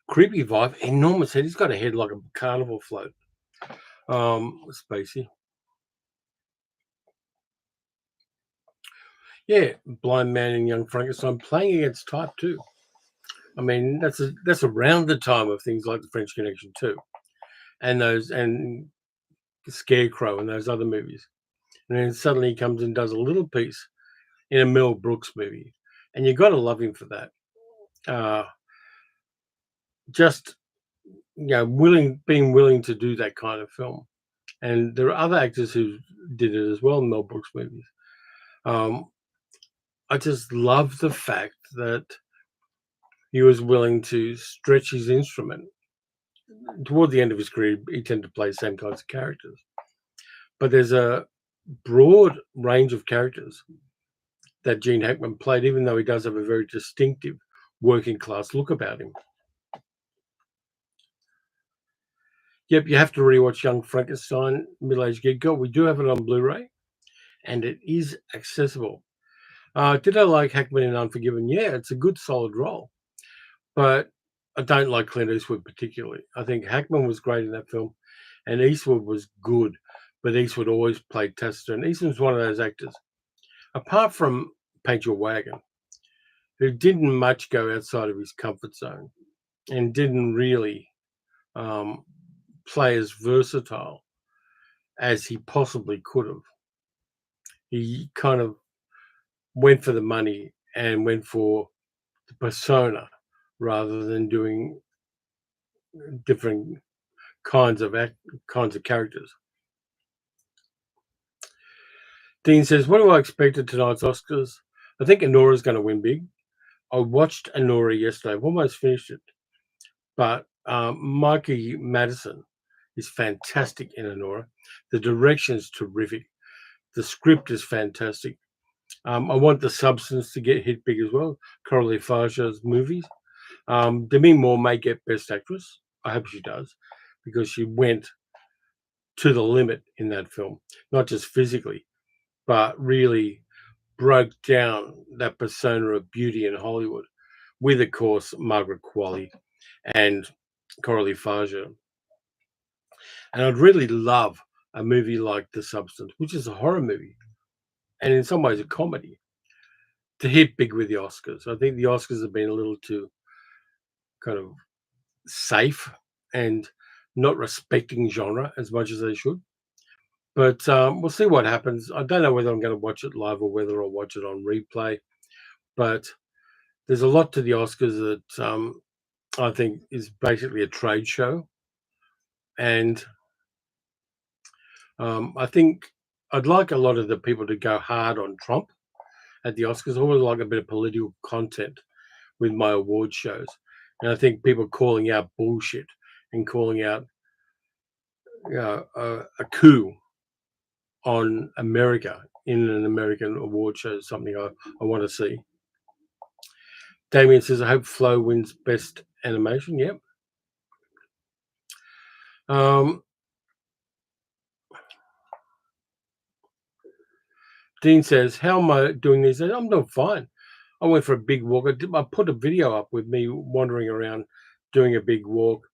Creepy vibe, enormous head. He's got a head like a carnival float. Spacey. Yeah, Blind Man and Young Frankenstein playing against type too. I mean, that's around the time of things like The French Connection too, and Scarecrow and those other movies. And then suddenly he comes and does a little piece in a Mel Brooks movie, and you got to love him for that. Just being willing to do that kind of film. And there are other actors who did it as well in Mel Brooks movies. I just love the fact that he was willing to stretch his instrument. Toward the end of his career, he tended to play the same kinds of characters. But there's a broad range of characters that Gene Hackman played, even though he does have a very distinctive working class look about him. Yep, you have to rewatch Young Frankenstein, Middle-Aged Geek Girl. We do have it on Blu-ray, and it is accessible. Did I like Hackman in Unforgiven? Yeah, it's a good, solid role. But I don't like Clint Eastwood particularly. I think Hackman was great in that film, and Eastwood was good, but Eastwood always played taciturn. Eastwood's one of those actors, apart from Paint Your Wagon, who didn't much go outside of his comfort zone and didn't really play as versatile as he possibly could have. He kind of went for the money and went for the persona rather than doing different kinds of characters. Dean says, what do I expect at tonight's Oscars? I think Anora's going to win big. I watched Anora yesterday. I've almost finished it. But Mikey Madison is fantastic in Anora. The direction is terrific. The script is fantastic. I want The Substance to get hit big as well. Coralie Faja's movies. Demi Moore may get Best Actress. I hope she does, because she went to the limit in that film, not just physically, but really broke down that persona of beauty in Hollywood with, of course, Margaret Qualley and Coralie Faja. And I'd really love a movie like The Substance, which is a horror movie and in some ways a comedy, to hit big with the Oscars. I think the Oscars have been a little too kind of safe and not respecting genre as much as they should. But we'll see what happens. I don't know whether I'm going to watch it live or whether I'll watch it on replay. But there's a lot to the Oscars that I think is basically a trade show. And I think I'd like a lot of the people to go hard on Trump at the Oscars. I always like a bit of political content with my award shows. And I think people calling out bullshit and calling out a coup on America in an American award show is something I want to see. Damien says, I hope Flow wins Best Animation. Yep. Dean says, how am I doing these days? I'm doing fine. I went for a big walk. I put a video up with me wandering around doing a big walk.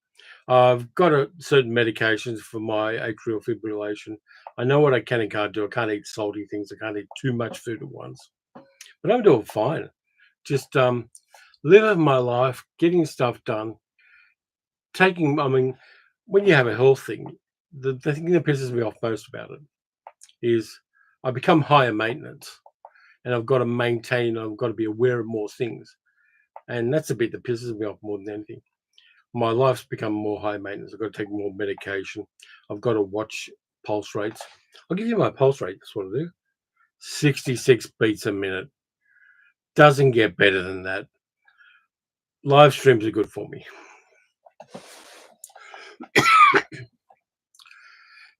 I've got certain medications for my atrial fibrillation. I know what I can and can't do. I can't eat salty things. I can't eat too much food at once. But I'm doing fine. Just living my life, getting stuff done. When you have a health thing, the thing that pisses me off most about it is I become higher maintenance. and I've got to maintain. I've got to be aware of more things, and that's the bit that pisses me off more than anything. My life's become more high maintenance. I've got to take more medication. I've got to watch pulse rates. I'll give you my pulse rate. That's what I do. 66 beats a minute. Doesn't get better than that. Live streams are good for me.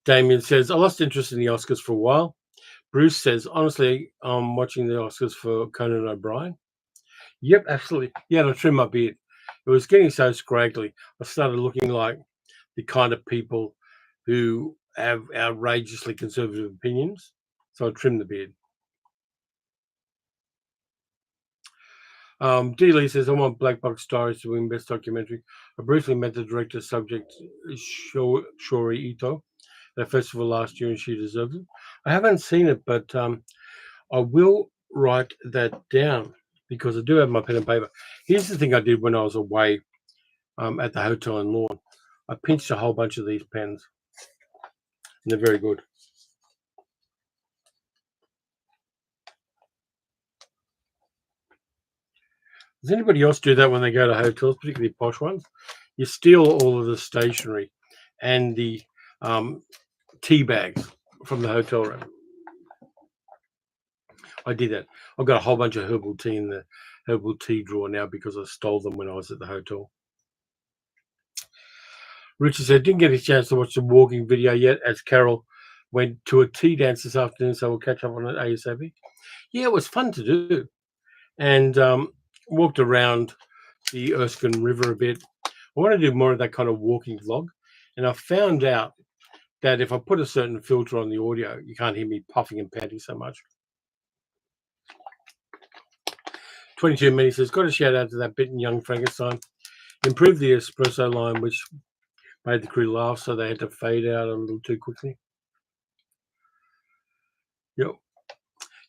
Damien says, I lost interest in the Oscars for a while. Bruce says, honestly, I'm watching the Oscars for Conan O'Brien. Yep, absolutely. Yeah, I trimmed my beard. It was getting so scraggly. I started looking like the kind of people who have outrageously conservative opinions. So I trimmed the beard. D. Lee says, I want Black Box Stories to win Best Documentary. I briefly met the director subject, Shori Ito, at a festival last year, and she deserves it. I haven't seen it, but I will write that down because I do have my pen and paper. Here's the thing I did when I was away at the hotel in Lorne. I pinched a whole bunch of these pens, and they're very good. Does anybody else do that when they go to hotels, particularly posh ones? You steal all of the stationery and the tea bags from the hotel room. I did that. I've got a whole bunch of herbal tea in the herbal tea drawer now because I stole them when I was at the hotel. Richard said, didn't get a chance to watch the walking video yet as Carol went to a tea dance this afternoon, so we'll catch up on it ASAP. Yeah, it was fun to do. And walked around the Erskine River a bit. I want to do more of that kind of walking vlog. And I found out that if I put a certain filter on the audio, you can't hear me puffing and panting so much. 22 minutes says, got a shout out to that bit in Young Frankenstein. Improved the espresso line, which made the crew laugh, so they had to fade out a little too quickly. Yep.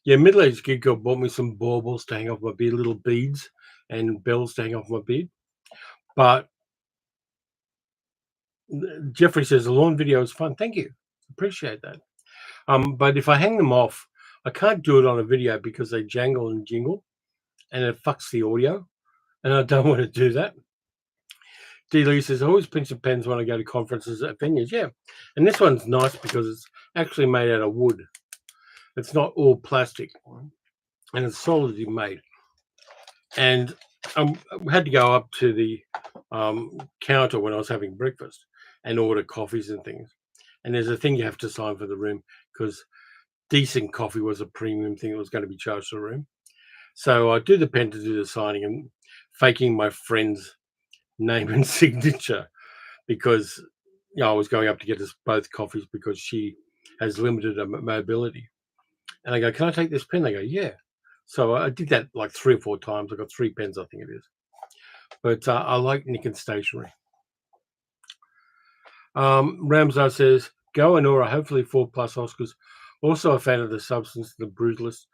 Yeah, middle-aged kid girl bought me some baubles to hang off my beard, little beads and bells to hang off my beard. But Jeffrey says the lawn video is fun. Thank you. Appreciate that. But if I hang them off, I can't do it on a video because they jangle and jingle and it fucks the audio. And I don't want to do that. D. Lee says, I always pinch the pens when I go to conferences at venues. Yeah. And this one's nice because it's actually made out of wood. It's not all plastic. And it's solidly made. And I had to go up to the counter when I was having breakfast and order coffees and things. And there's a thing you have to sign for the room because decent coffee was a premium thing that was going to be charged to the room. So I do the pen to do the signing and faking my friend's name and signature because I was going up to get us both coffees because she has limited mobility. And I go, can I take this pen? They go, yeah. So I did that like 3 or 4 times. I got 3 pens, I think it is. But I like nicking stationery. Ramsar says, go and Aura, hopefully 4+ Oscars. Also a fan of The Substance, The Brutalist.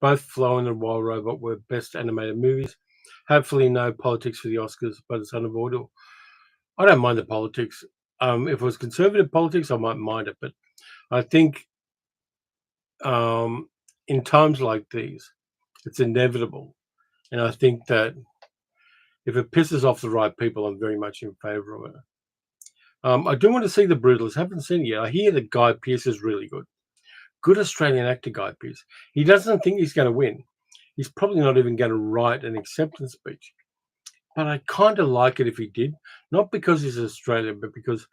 Both Flowing and Wild Robot were best animated movies. Hopefully no politics for the Oscars, but it's unavoidable. I don't mind the politics. If it was conservative politics, I might mind it. But I think in times like these, it's inevitable. And I think that if it pisses off the right people, I'm very much in favor of it. I do want to see The Brutalist. Haven't seen it yet. I hear that Guy Pearce is really good. Good Australian actor, Guy Pearce. He doesn't think he's going to win. He's probably not even going to write an acceptance speech. But I kind of like it if he did. Not because he's Australian, but because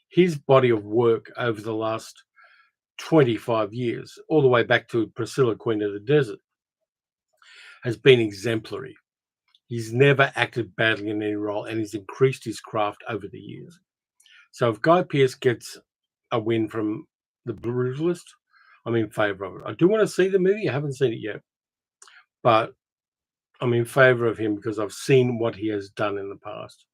his body of work over the last 25 years, all the way back to Priscilla, Queen of the Desert, has been exemplary. He's never acted badly in any role, and he's increased his craft over the years. So if Guy Pearce gets a win from The Brutalist, I'm in favor of it. I do want to see the movie. I haven't seen it yet, but I'm in favor of him because I've seen what he has done in the past.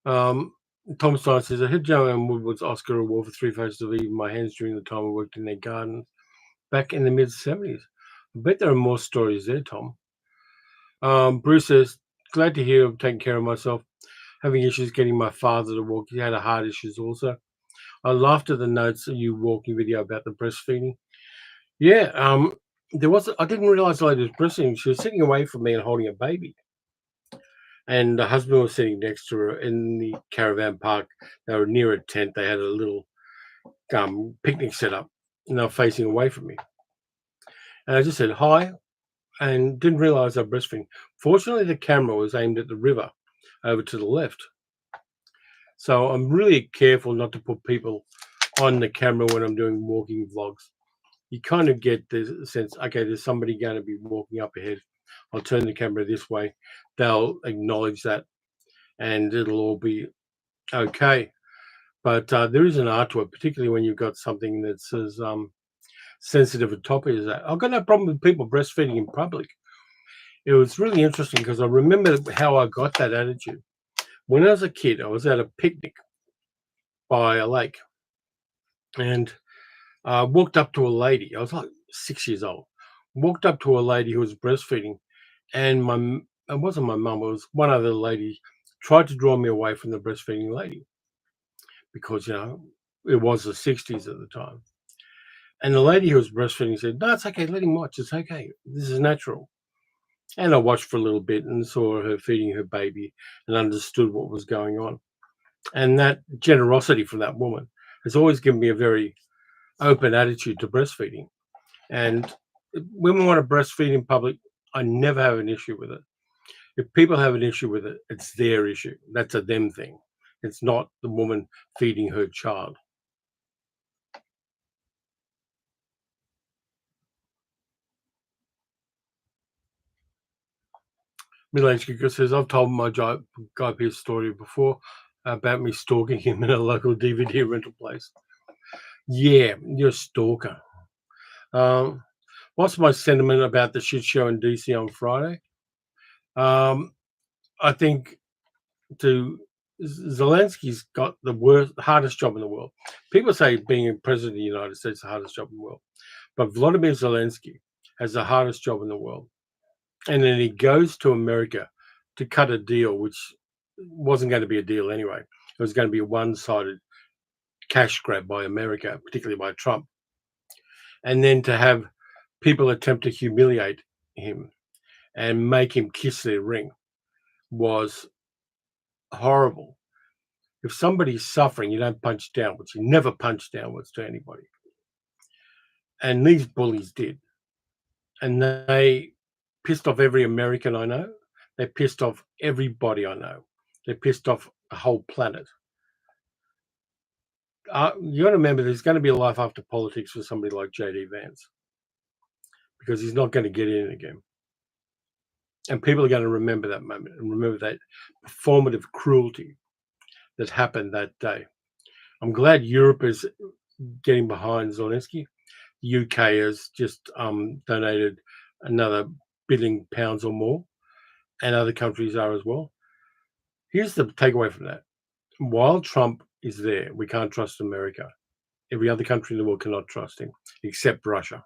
Tom Stein says, I hit Joanne Woodward's Oscar award for Three Faces of Eve in my hands during the time I worked in their gardens back in the mid-70s. I bet there are more stories there, Tom. Bruce says, glad to hear I'm taking care of myself. Having issues getting my father to walk. He had heart issues also. I laughed at the notes of you walking video about the breastfeeding. Yeah, there was. I didn't realize the lady was breastfeeding. She was sitting away from me and holding a baby, and the husband was sitting next to her in the caravan park. They were near a tent. They had a little picnic set up, and they were facing away from me. And I just said hi, and didn't realize I was breastfeeding. Fortunately, the camera was aimed at the river over to the left. So I'm really careful not to put people on the camera when I'm doing walking vlogs. You kind of get the sense, okay, there's somebody going to be walking up ahead. I'll turn the camera this way. They'll acknowledge that, and it'll all be okay. But there is an art to it, particularly when you've got something that's as sensitive a topic as that. I've got no problem with people breastfeeding in public. It was really interesting because I remember how I got that attitude. When I was a kid, I was at a picnic by a lake, and walked up to a lady. I was like 6 years old. Walked up to a lady who was breastfeeding, and it wasn't my mum. It was one other lady tried to draw me away from the breastfeeding lady because it was the 60s at the time. And the lady who was breastfeeding said, "No, it's okay. Let him watch. It's okay. This is natural." And I watched for a little bit and saw her feeding her baby and understood what was going on. And that generosity from that woman has always given me a very open attitude to breastfeeding. And when we want to breastfeed in public, I never have an issue with it. If people have an issue with it, it's their issue. That's a them thing. It's not the woman feeding her child. Middle-aged Giga says, I've told my Guy Pearce story before about me stalking him in a local DVD rental place. Yeah, you're a stalker. What's my sentiment about the shit show in DC on Friday? I think Zelensky's got the hardest job in the world. People say being a president of the United States is the hardest job in the world, but Vladimir Zelensky has the hardest job in the world. And then he goes to America to cut a deal, which wasn't going to be a deal anyway. It was going to be a one-sided cash grab by America, particularly by Trump. And then to have people attempt to humiliate him and make him kiss their ring was horrible. If somebody's suffering, you don't punch downwards. You never punch downwards to anybody. And these bullies did. And they pissed off every American I know. They pissed off everybody I know. They pissed off the whole planet. You got to remember there's going to be a life after politics for somebody like J.D. Vance because he's not going to get in again. And people are going to remember that moment and remember that performative cruelty that happened that day. I'm glad Europe is getting behind Zelensky. The UK has just donated another £1 billion or more, and other countries are as well. Here's the takeaway from that. While Trump is there, we can't trust America. Every other country in the world cannot trust him, except Russia,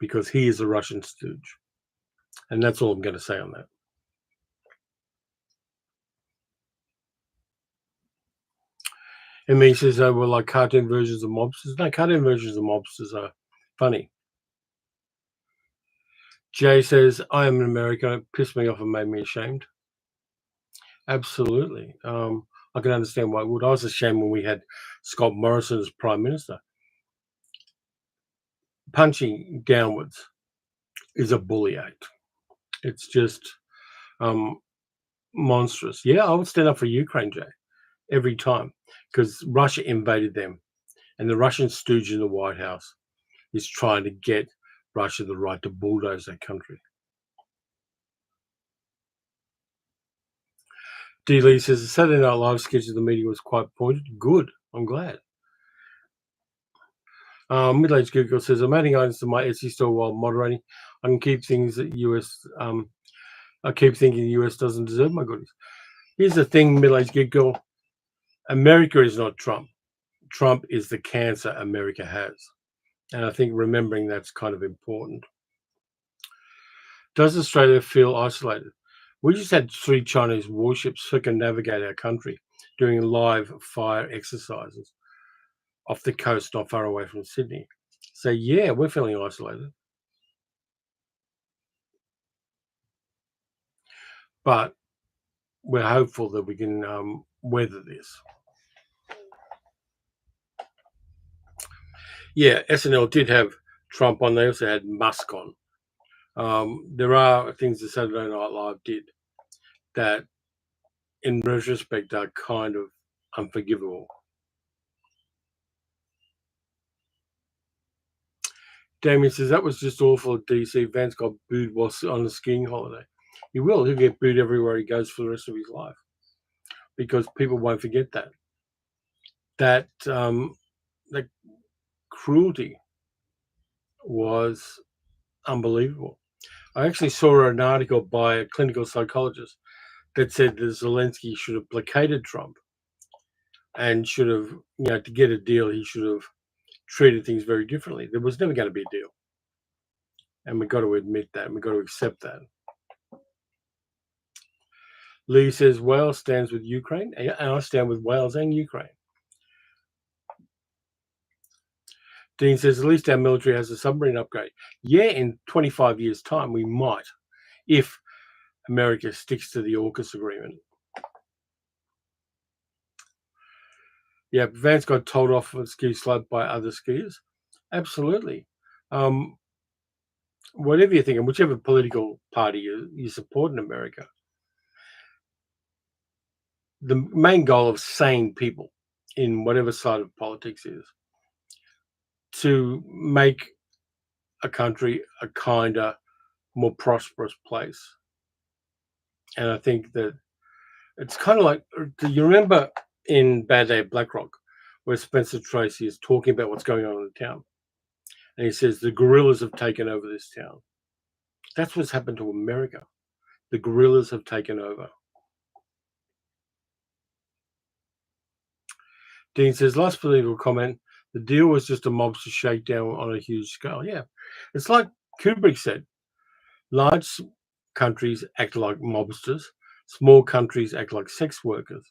because he is a Russian stooge. And that's all I'm going to say on that. And he says, oh, well, like cartoon versions of mobsters. No, cartoon versions of mobsters are funny. Jay says, I am an American. It pissed me off and made me ashamed. Absolutely. I can understand why it would. I was ashamed when we had Scott Morrison as Prime Minister. Punching downwards is a bully act. It's just monstrous. Yeah, I would stand up for Ukraine, Jay, every time, because Russia invaded them. And the Russian stooge in the White House is trying to get Russia the right to bulldoze that country. D. Lee says, the Saturday Night Live sketch of the meeting was quite pointed. Good. I'm glad. Middle-aged Google says, I'm adding items to my Etsy store while moderating. I can keep things that US, I keep thinking the US doesn't deserve my goodies. Here's the thing, middle-aged Google. America is not Trump. Trump is the cancer America has. And I think remembering that's kind of important. Does Australia feel isolated? We just had 3 Chinese warships circumnavigate our country doing live fire exercises. off the coast, not far away from Sydney. So yeah, we're feeling isolated, but we're hopeful that we can weather this. Yeah, SNL did have Trump on. They also had Musk on. There are things that Saturday Night Live did that, in retrospect, are kind of unforgivable. Damien says that was just awful at DC. Vance got booed whilst on a skiing holiday. He will. He'll get booed everywhere he goes for the rest of his life because people won't forget that. That cruelty was unbelievable. I actually saw an article by a clinical psychologist that said that Zelensky should have placated Trump and should have, to get a deal, he should have treated things very differently. There was never going to be a deal. And we've got to admit that. We've got to accept that. Lee says Wales stands with Ukraine, and I stand with Wales and Ukraine. Dean says at least our military has a submarine upgrade. Yeah, in 25 years' time, we might, if America sticks to the AUKUS agreement. Yeah, Vance got told off on ski slope by other skiers. Absolutely. Whatever you think, and whichever political party you support in America, the main goal of sane people in whatever side of politics is to make a country a kinder, more prosperous place. And I think that it's kind of like, do you remember in Bad Day at Blackrock where Spencer Tracy is talking about what's going on in the town? And he says the guerrillas have taken over this town. That's what's happened to America. The guerrillas have taken over. Dean says, last political comment, the deal was just a mobster shakedown on a huge scale. Yeah. It's like Kubrick said, large countries act like mobsters, small countries act like sex workers.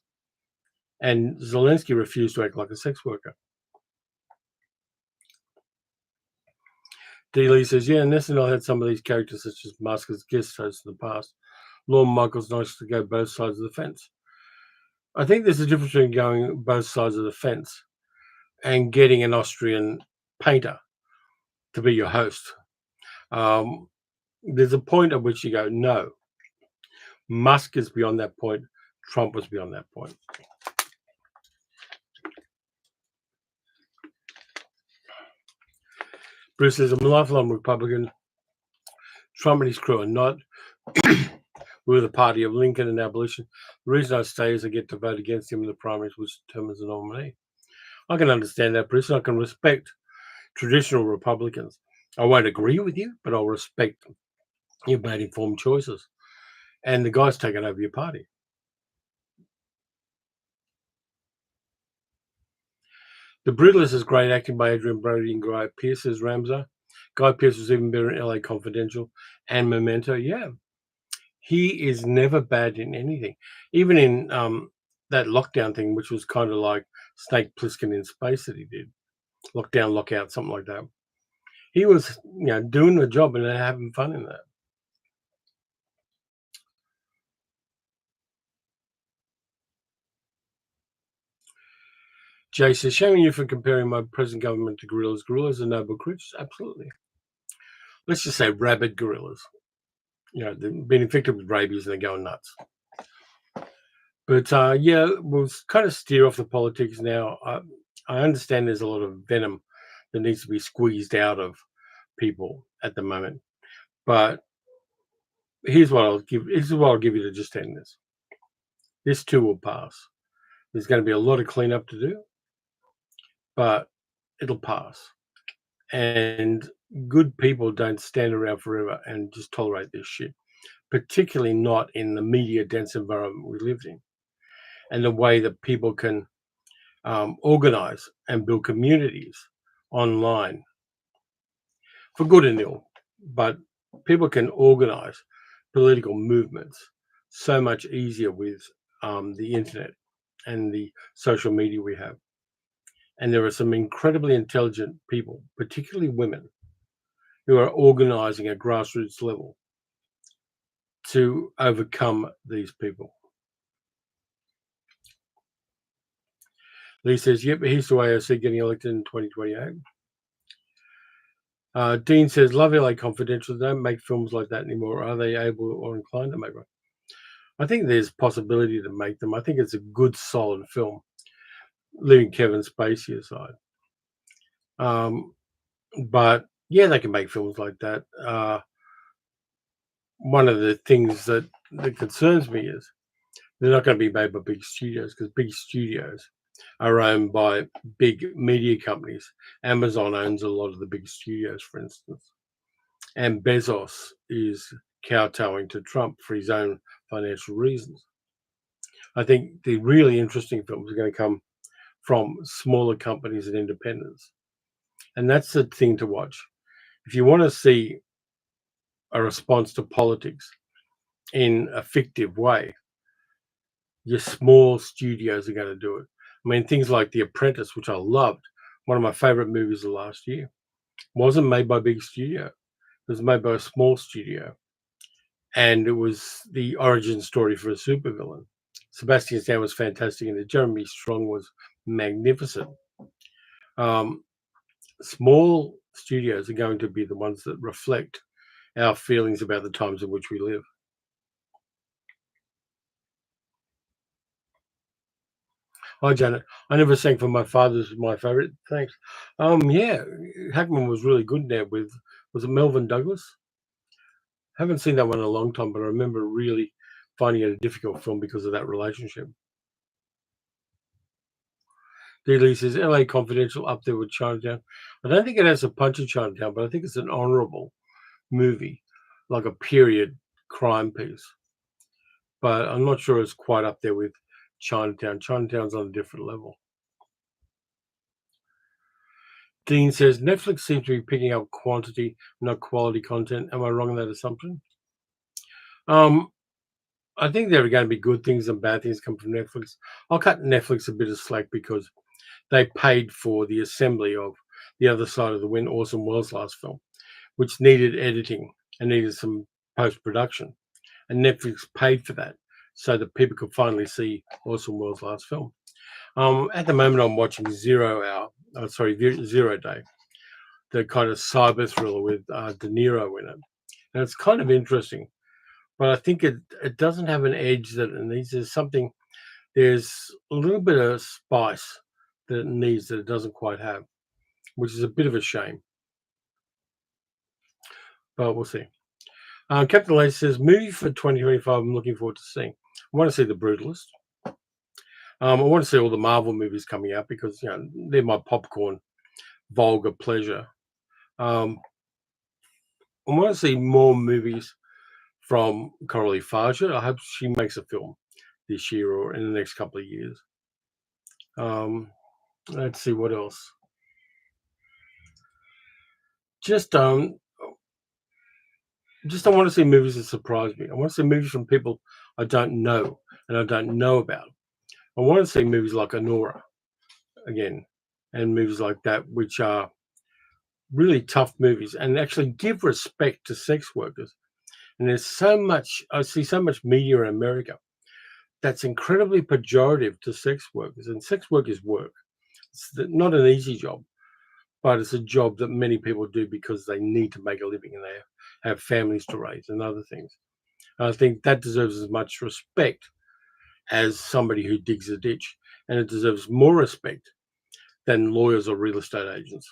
And Zelensky refused to act like a sex worker. D. Lee says, yeah, and SNL had some of these characters such as Musk as guest hosts in the past. Lorne Michaels nice to go both sides of the fence. I think there's a difference between going both sides of the fence and getting an Austrian painter to be your host. There's a point at which you go, no, Musk is beyond that point. Trump was beyond that point. Bruce says, I'm a lifelong Republican. Trump and his crew are not. We're the party of Lincoln and abolition. The reason I stay is I get to vote against him in the primaries, which determines the nominee. I can understand that, Bruce. I can respect traditional Republicans. I won't agree with you, but I'll respect them. You've made informed choices. And the guy's taken over your party. The Brutalist is great acting by Adrian Brody and Guy Pearce as Ramsar. Guy Pearce was even better in LA Confidential and Memento. Yeah. He is never bad in anything. Even in that lockdown thing, which was kind of like Snake Plissken in space that he did. Lockdown, lockout, something like that. He was, doing the job and having fun in that. Jay says, shaming you for comparing my present government to gorillas. Gorillas are noble creatures. Absolutely. Let's just say rabid gorillas. They've been infected with rabies and they're going nuts. But we'll kind of steer off the politics now. I understand there's a lot of venom that needs to be squeezed out of people at the moment. But here's what I'll give you to just end this. This too will pass. There's going to be a lot of cleanup to do, but it'll pass. And good people don't stand around forever and just tolerate this shit, particularly not in the media dense environment we live in. And the way that people can organize and build communities online for good and ill, but people can organize political movements so much easier with the internet and the social media we have. And there are some incredibly intelligent people, particularly women, who are organizing at grassroots level to overcome these people. Lee says, yep, here's the way I see getting elected in 2028. Dean says, love LA Confidential. They don't make films like that anymore. Are they able or inclined to make one? I think there's possibility to make them. I think it's a good, solid film, leaving Kevin Spacey aside. But yeah, they can make films like that. One of the things that concerns me is they're not going to be made by big studios, because big studios are owned by big media companies. Amazon owns a lot of the big studios, for instance. And Bezos is kowtowing to Trump for his own financial reasons. I think the really interesting films are going to come from smaller companies and independents. And that's the thing to watch. If you want to see a response to politics in a fictive way, your small studios are going to do it. I mean, things like The Apprentice, which I loved, one of my favorite movies of last year, wasn't made by a big studio. It was made by a small studio. And it was the origin story for a supervillain. Sebastian Stan was fantastic in it. Jeremy Strong was magnificent. Small studios are going to be the ones that reflect our feelings about the times in which we live. Hi, Janet. I never sang for My Father's my favorite. Thanks. Yeah, Hackman was really good there with, was it Melvin Douglas? Haven't seen that one in a long time, but I remember really finding it a difficult film because of that relationship. D. Lee says LA Confidential up there with Chinatown. I don't think it has a punch of Chinatown, but I think it's an honorable movie, like a period crime piece. But I'm not sure it's quite up there with Chinatown. Chinatown's on a different level. Dean says Netflix seems to be picking up quantity, not quality content. Am I wrong in that assumption? I think there are going to be good things and bad things come from Netflix. I'll cut Netflix a bit of slack because they paid for the assembly of The Other Side of the Wind, Orson Welles' last film, which needed editing and needed some post-production. And Netflix paid for that so that people could finally see Orson Welles' last film. At the moment, I'm watching Zero Day, the kind of cyber thriller with De Niro in it. And it's kind of interesting, but I think it doesn't have an edge that it needs. There's a little bit of spice that it needs that it doesn't quite have, which is a bit of a shame. But we'll see. Captain Lacey says, movie for 2025 I'm looking forward to seeing. I want to see The Brutalist. I want to see all the Marvel movies coming out because they're my popcorn, vulgar pleasure. I want to see more movies from Coralie Farger. I hope she makes a film this year or in the next couple of years. Let's see what else. I want to see movies that surprise me. I want to see movies from people I don't know and I don't know about. I want to see movies like Honora again, and movies like that, which are really tough movies and actually give respect to sex workers. And there's I see so much media in America that's incredibly pejorative to sex workers. And sex work is work. It's not an easy job, but it's a job that many people do because they need to make a living and they have families to raise and other things. And I think that deserves as much respect as somebody who digs a ditch, and it deserves more respect than lawyers or real estate agents.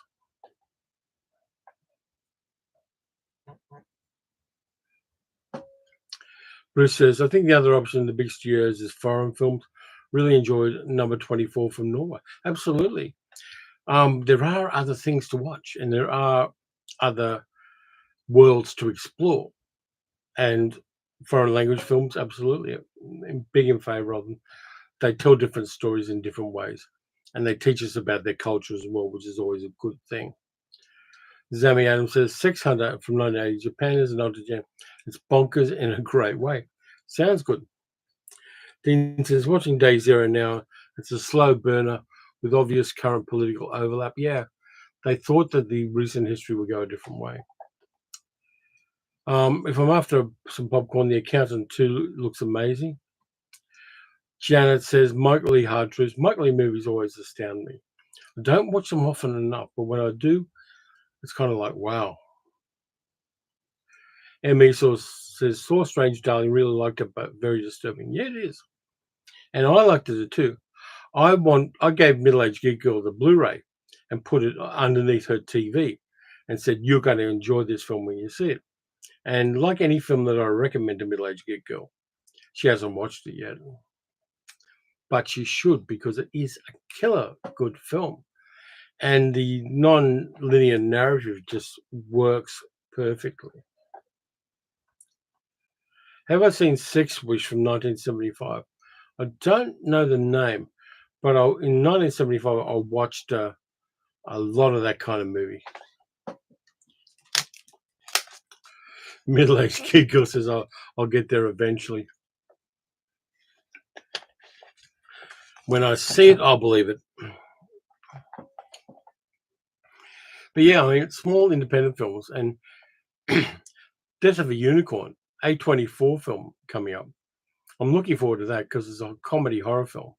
Bruce says, I think the other option in the big studios is foreign films. Really enjoyed Number 24 from Norway. Absolutely. There are other things to watch and there are other worlds to explore. And foreign language films, absolutely. I'm big in favor of them. They tell different stories in different ways. And they teach us about their culture as well, which is always a good thing. Zami Adams says, Sex Hunter from 1980. Japan is an autogen. It's bonkers in a great way. Sounds good. Dean says, watching Day Zero now. It's a slow burner with obvious current political overlap. Yeah, they thought that the recent history would go a different way. If I'm after some popcorn, The Accountant 2 looks amazing. Janet says, Michael Lee Hard Truths. Michael Lee movies always astound me. I don't watch them often enough, but when I do, it's kind of like, wow. Emmy says, Saw Strange Darling, really liked it, but very disturbing. Yeah, it is. And I liked it too. I gave Middle-Aged Geek Girl the Blu-ray and put it underneath her TV and said, you're going to enjoy this film when you see it. And like any film that I recommend to Middle-Aged Geek Girl, she hasn't watched it yet. But she should, because it is a killer good film. And the non-linear narrative just works perfectly. Have I seen Sex Wish from 1975? I don't know the name, but in 1975, I watched a lot of that kind of movie. Middle-aged kid girl says, I'll get there eventually. When I see it, I'll believe it. But yeah, I mean, it's small independent films, and Death of a Unicorn, A24 film coming up. I'm looking forward to that because it's a comedy horror film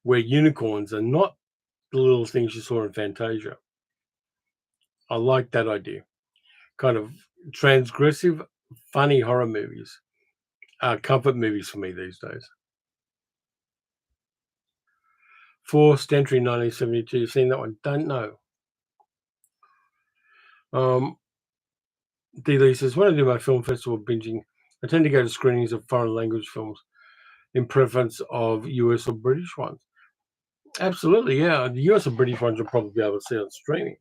where unicorns are not the little things you saw in Fantasia. I like that idea. Kind of transgressive, funny horror movies are comfort movies for me these days. Forced Entry 1972. You've seen that one? Don't know. D. says, when I do my film festival binging, I tend to go to screenings of foreign language films in preference of US or British ones. Absolutely, yeah. The US or British ones you'll probably be able to see on streaming.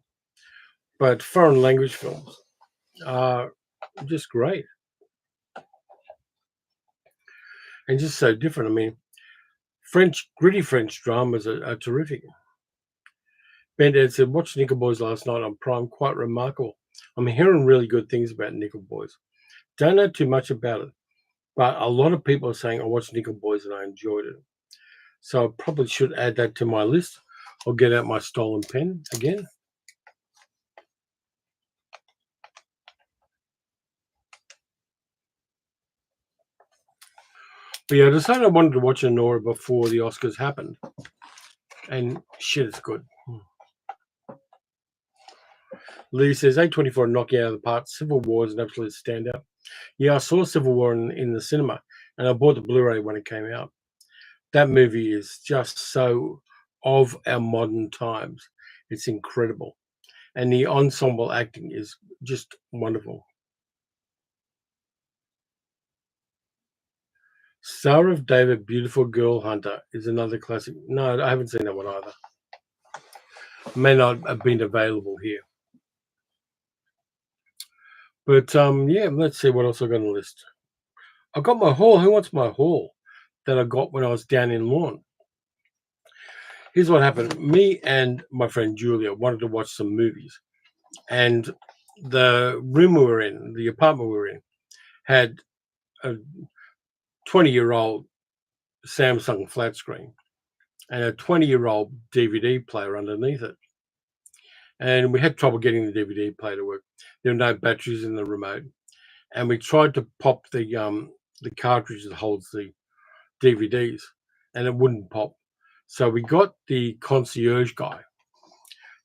But foreign language films are just great. And just so different. I mean, gritty French dramas are terrific. Ben Ed said, watched Nickel Boys last night on Prime. Quite remarkable. I'm hearing really good things about Nickel Boys. Don't know too much about it, but a lot of people are saying I watched Nickel Boys and I enjoyed it. So I probably should add that to my list. I'll get out my stolen pen again. But yeah, I decided I wanted to watch Anora before the Oscars happened. And shit, it's good. Lee says, A24 knocking out of the park. Civil War is an absolute standout. Yeah, I saw Civil War in the cinema, and I bought the Blu-ray when it came out. That movie is just so of our modern times. It's incredible. And the ensemble acting is just wonderful. Star of David, Beautiful Girl Hunter is another classic. No, I haven't seen that one either. May not have been available here. But yeah, let's see what else I got on the list. I got my haul. Who wants my haul that I got when I was down in Lawn? Here's what happened. Me and my friend Julia wanted to watch some movies. And the room we were in, the apartment we were in, had a 20-year-old Samsung flat screen and a 20-year-old DVD player underneath it. And we had trouble getting the DVD player to work. There were no batteries in the remote. And we tried to pop the cartridge that holds the DVDs, and it wouldn't pop. So we got the concierge guy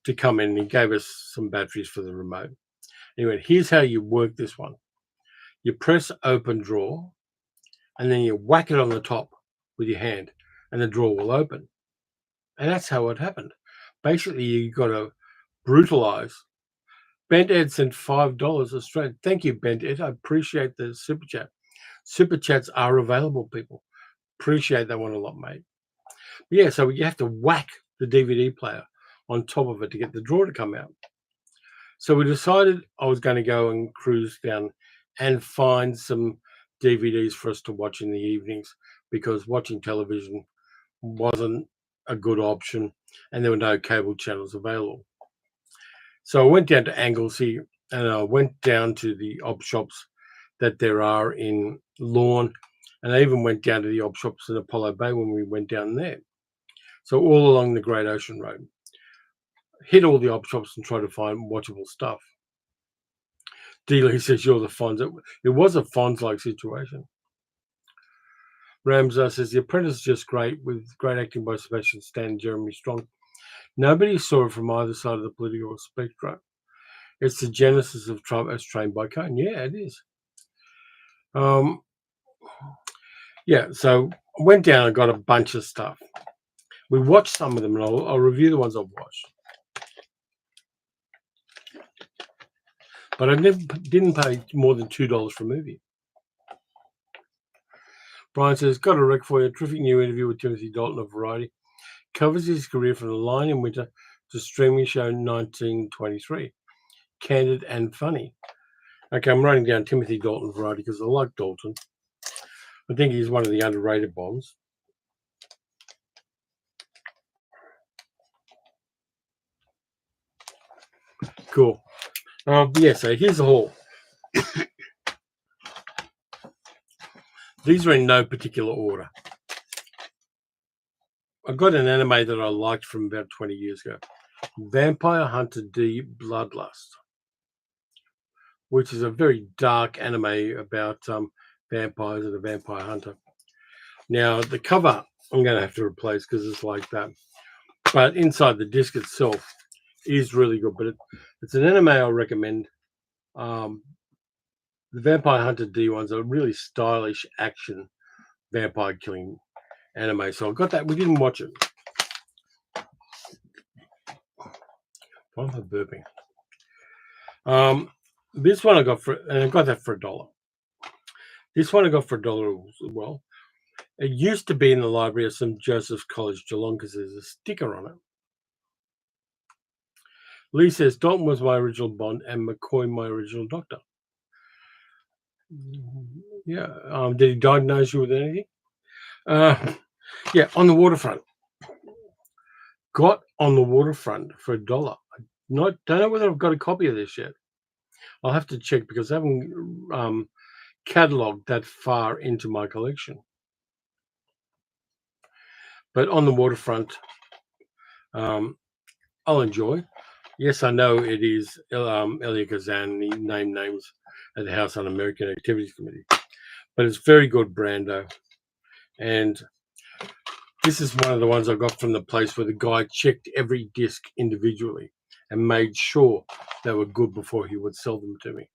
to come in, and he gave us some batteries for the remote. Anyway, here's how you work this one. You press open drawer, and then you whack it on the top with your hand, and the drawer will open. And that's how it happened. Basically, you got to brutalize. Bent Ed sent $5 Australian. Thank you, Bent Ed. I appreciate the super chat. Super chats are available, people. Appreciate that one a lot, mate. But yeah, so you have to whack the DVD player on top of it to get the drawer to come out. So we decided I was going to go and cruise down and find some DVDs for us to watch in the evenings, because watching television wasn't a good option and there were no cable channels available. So I went down to Anglesey and I went down to the op shops that there are in Lawn, and I even went down to the op shops in Apollo Bay when we went down there. So all along the Great Ocean Road. Hit all the op shops and try to find watchable stuff. Dealey says you're the Fonz. It was a Fonz-like situation. Ramsar says The Apprentice is just great, with great acting by Sebastian Stan and Jeremy Strong. Nobody saw it from either side of the political spectrum. It's the genesis of Trump as trained by Cohen. Yeah, it is. Yeah, so I went down and got a bunch of stuff. We watched some of them, and I'll review the ones I've watched. But I didn't pay more than $2 for a movie. Brian says, got a rec for you. A terrific new interview with Timothy Dalton of Variety. Covers his career from The Lion in Winter to streaming show 1923. Candid and funny. Okay, I'm writing down Timothy Dalton Variety because I like Dalton. I think he's one of the underrated Bonds. Cool. Yeah, so here's the haul. These are in no particular order. I got an anime that I liked from about 20 years ago. Vampire Hunter D Bloodlust, which is a very dark anime about vampires and a vampire hunter. Now, the cover I'm going to have to replace because it's like that. But inside the disc itself is really good. But it's an anime I recommend. The Vampire Hunter D ones are really stylish action vampire killing anime. So I got that. We didn't watch it. Why am I burping? This one I got and I got that for $1. This one I got for $1 as well. It used to be in the library of St. Joseph's College, Geelong, because there's a sticker on it. Lee says, Dalton was my original Bond and McCoy my original Doctor. Yeah. Did he diagnose you with anything? Yeah, On the Waterfront. Got On the Waterfront for $1. Don't know whether I've got a copy of this yet. I'll have to check because I haven't catalogued that far into my collection. But On the Waterfront, I'll enjoy. Yes, I know it is Elia Kazan. He named names at the House Un-American Activities Committee. But it's very good, Brando. And this is one of the ones I got from the place where the guy checked every disc individually and made sure they were good before he would sell them to me.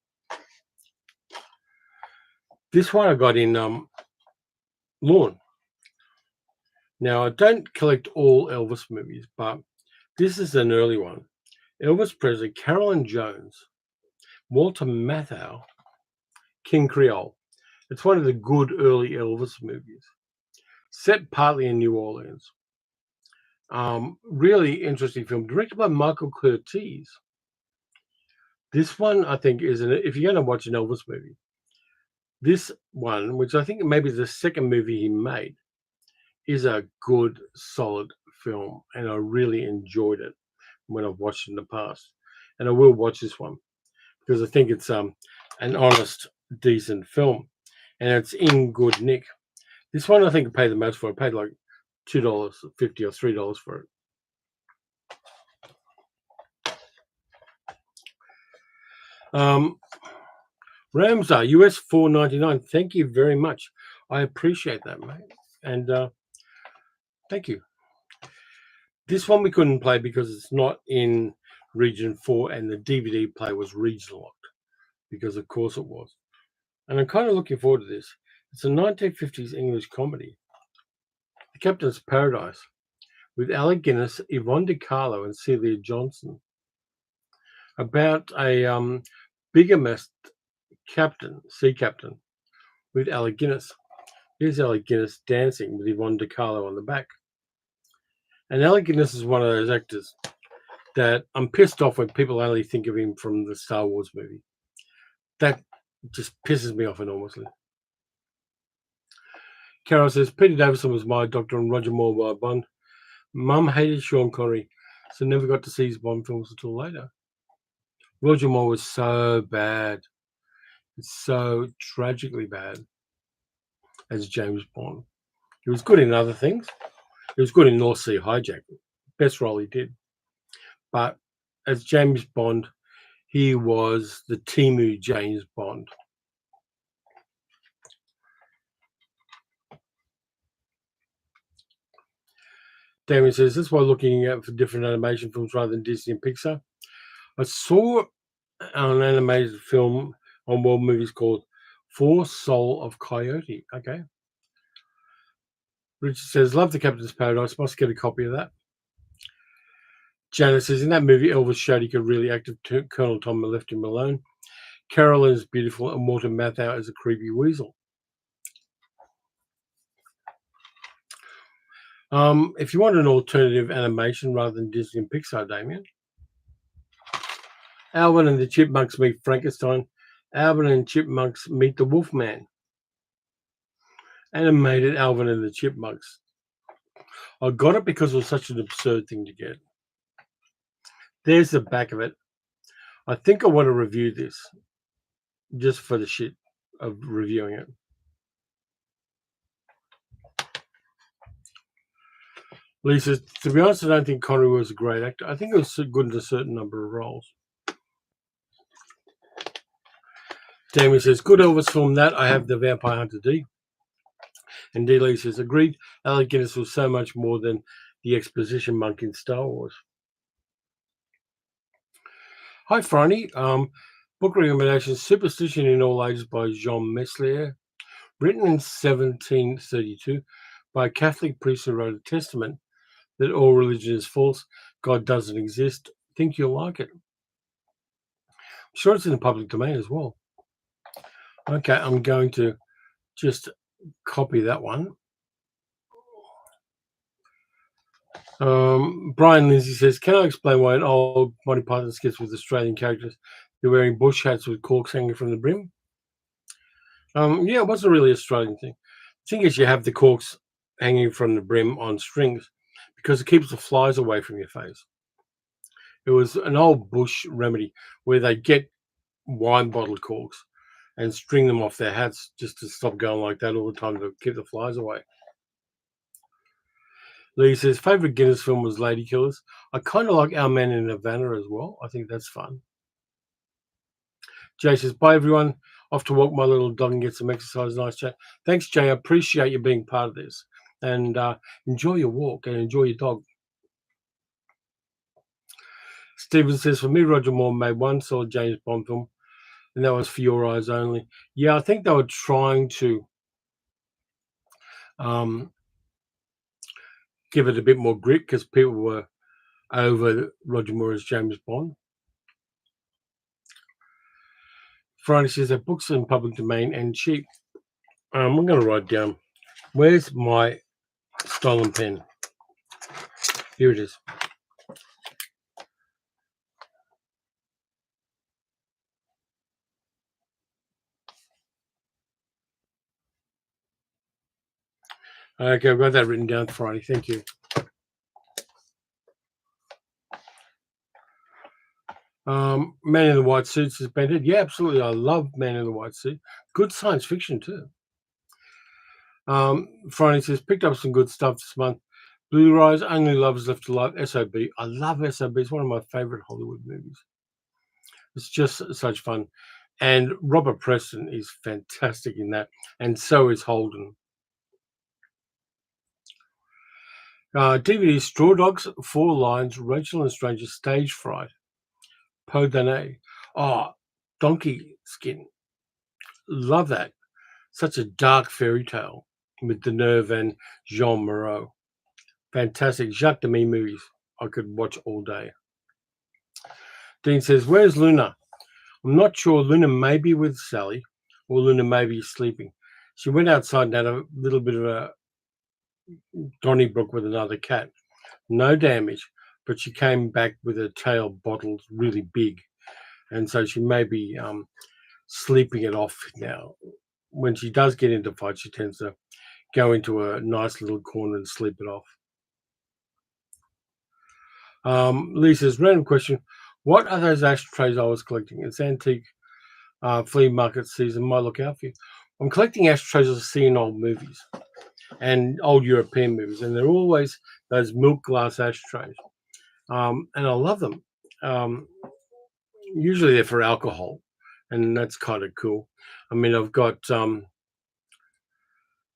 This one I got in Lawn. Now, I don't collect all Elvis movies, but this is an early one. Elvis Presley, Carolyn Jones, Walter Matthau, King Creole. It's one of the good early Elvis movies, set partly in New Orleans. Really interesting film, directed by Michael Curtiz. This one, I think, if you're going to watch an Elvis movie, this one, which I think maybe is the second movie he made, is a good, solid film, and I really enjoyed it when I've watched it in the past. And I will watch this one because I think it's an honest, decent film, and it's in good nick. This one I think I paid the most for. I paid like $2.50 or $3 for it. Ramsar, US $4.99. Thank you very much. I appreciate that, mate. And thank you. This one we couldn't play because it's not in Region 4 and the DVD player was region locked, because of course it was. And I'm kind of looking forward to this. It's a 1950s English comedy, The Captain's Paradise, with Alec Guinness, Yvonne De Carlo, and Celia Johnson, about a bigamist sea captain, with Alec Guinness. Here's Alec Guinness dancing with Yvonne De Carlo on the back. And Alec Guinness is one of those actors that I'm pissed off when people only think of him from the Star Wars movie. That just pisses me off enormously. Carol says, Peter Davison was my Doctor and Roger Moore by Bond. Mum hated Sean Connery, so never got to see his Bond films until later. Roger Moore was so bad. It's so tragically bad as James Bond. He was good in other things, He was good in North Sea Hijack, best role he did. But as James Bond, he was the Timu James Bond. Damien says, that's why looking out for different animation films rather than Disney and Pixar. I saw an animated film on World Movies called For Soul of Coyote. Okay. Richard says, love the Captain's Paradise. Must get a copy of that. Janet says, in that movie, Elvis showed he could really act if Colonel Tom left him alone. Carolyn is beautiful and Walter Matthau is a creepy weasel. If you want an alternative animation rather than Disney and Pixar, Damien, Alvin and the Chipmunks meet Frankenstein. Alvin and Chipmunks meet the Wolfman. Animated Alvin and the Chipmunks. I got it because it was such an absurd thing to get. There's the back of it. I think I want to review this just for the shit of reviewing it. Lisa, to be honest, I don't think Connery was a great actor. I think he was good in a certain number of roles. Damien says, good Elvis film that. I have the Vampire Hunter D. And D. Lee says, agreed. Alec Guinness was so much more than the exposition monk in Star Wars. Hi, Franny. Book recommendation, Superstition in All Ages by Jean Meslier. Written in 1732 by a Catholic priest who wrote a testament that all religion is false, God doesn't exist. Think you'll like it. I'm sure it's in the public domain as well. Okay, I'm going to just copy that one. Brian Lindsay says, can I explain why an old Monty Python sketch with Australian characters, they're wearing bush hats with corks hanging from the brim? Yeah, it wasn't really an Australian thing. The thing is, you have the corks hanging from the brim on strings because it keeps the flies away from your face. It was an old bush remedy where they get wine bottle corks and string them off their hats just to stop going like that all the time to keep the flies away. Lee says, favourite Guinness film was Lady Killers. I kind of like Our Man in Havana as well. I think that's fun. Jay says, bye everyone. Off to walk my little dog and get some exercise. Nice chat. Thanks, Jay. I appreciate you being part of this. And enjoy your walk and enjoy your dog. Stephen says, for me, Roger Moore made one solid James Bond film, and that was For Your Eyes Only. Yeah, I think they were trying to give it a bit more grit because people were over Roger Moore as James Bond. Friday says that books in public domain and cheap. I'm going to write down. Where's my stolen pen? Here it is. Okay, I've got that written down, Friday. Thank you. Man in the White Suit suspended. Yeah, absolutely. I love Man in the White Suit. Good science fiction too. Friday says, picked up some good stuff this month. Blue Rise, Only Lovers Left Alive, SOB. I love SOB. It's one of my favorite Hollywood movies. It's just such fun. And Robert Preston is fantastic in that. And so is Holden. DVD Straw Dogs, 4 Lines, Rachel and Stranger, Stage Fright, Peau d'Année. Oh, Donkey Skin. Love that. Such a dark fairy tale with Deneuve and Jean Moreau. Fantastic. Jacques Demy movies I could watch all day. Dean says, where's Luna? I'm not sure. Luna may be with Sally or Luna may be sleeping. She went outside and had a little bit of a Donnybrook with another cat. No damage, but she came back with her tail bottled really big. And so she may be sleeping it off now. When she does get into fights, she tends to go into a nice little corner and sleep it off. Lisa's random question. What are those ashtrays I was collecting? It's antique flea market season. Might look out for you. I'm collecting ashtrays I see in old movies. and old European movies, and they're always those milk glass ashtrays, and I love them. Um, Usually they're for alcohol, and that's kind of cool. I mean, I've got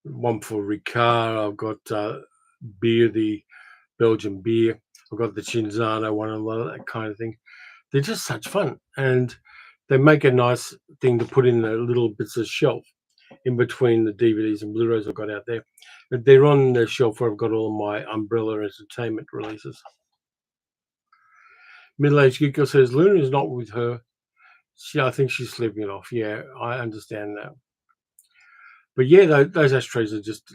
one for Ricard. I've got beer, the Belgian beer. I've got the Cinzano one, and a lot of that kind of thing. They're just such fun, and they make a nice thing to put in the little bits of shelf in between the DVDs and Blu-rays I've got out there. But they're on the shelf where I've got all my Umbrella Entertainment releases. Middle-aged Geek Girl says Luna is not with her. I think she's sleeping it off. Yeah, I understand that. But yeah, those ashtrays are just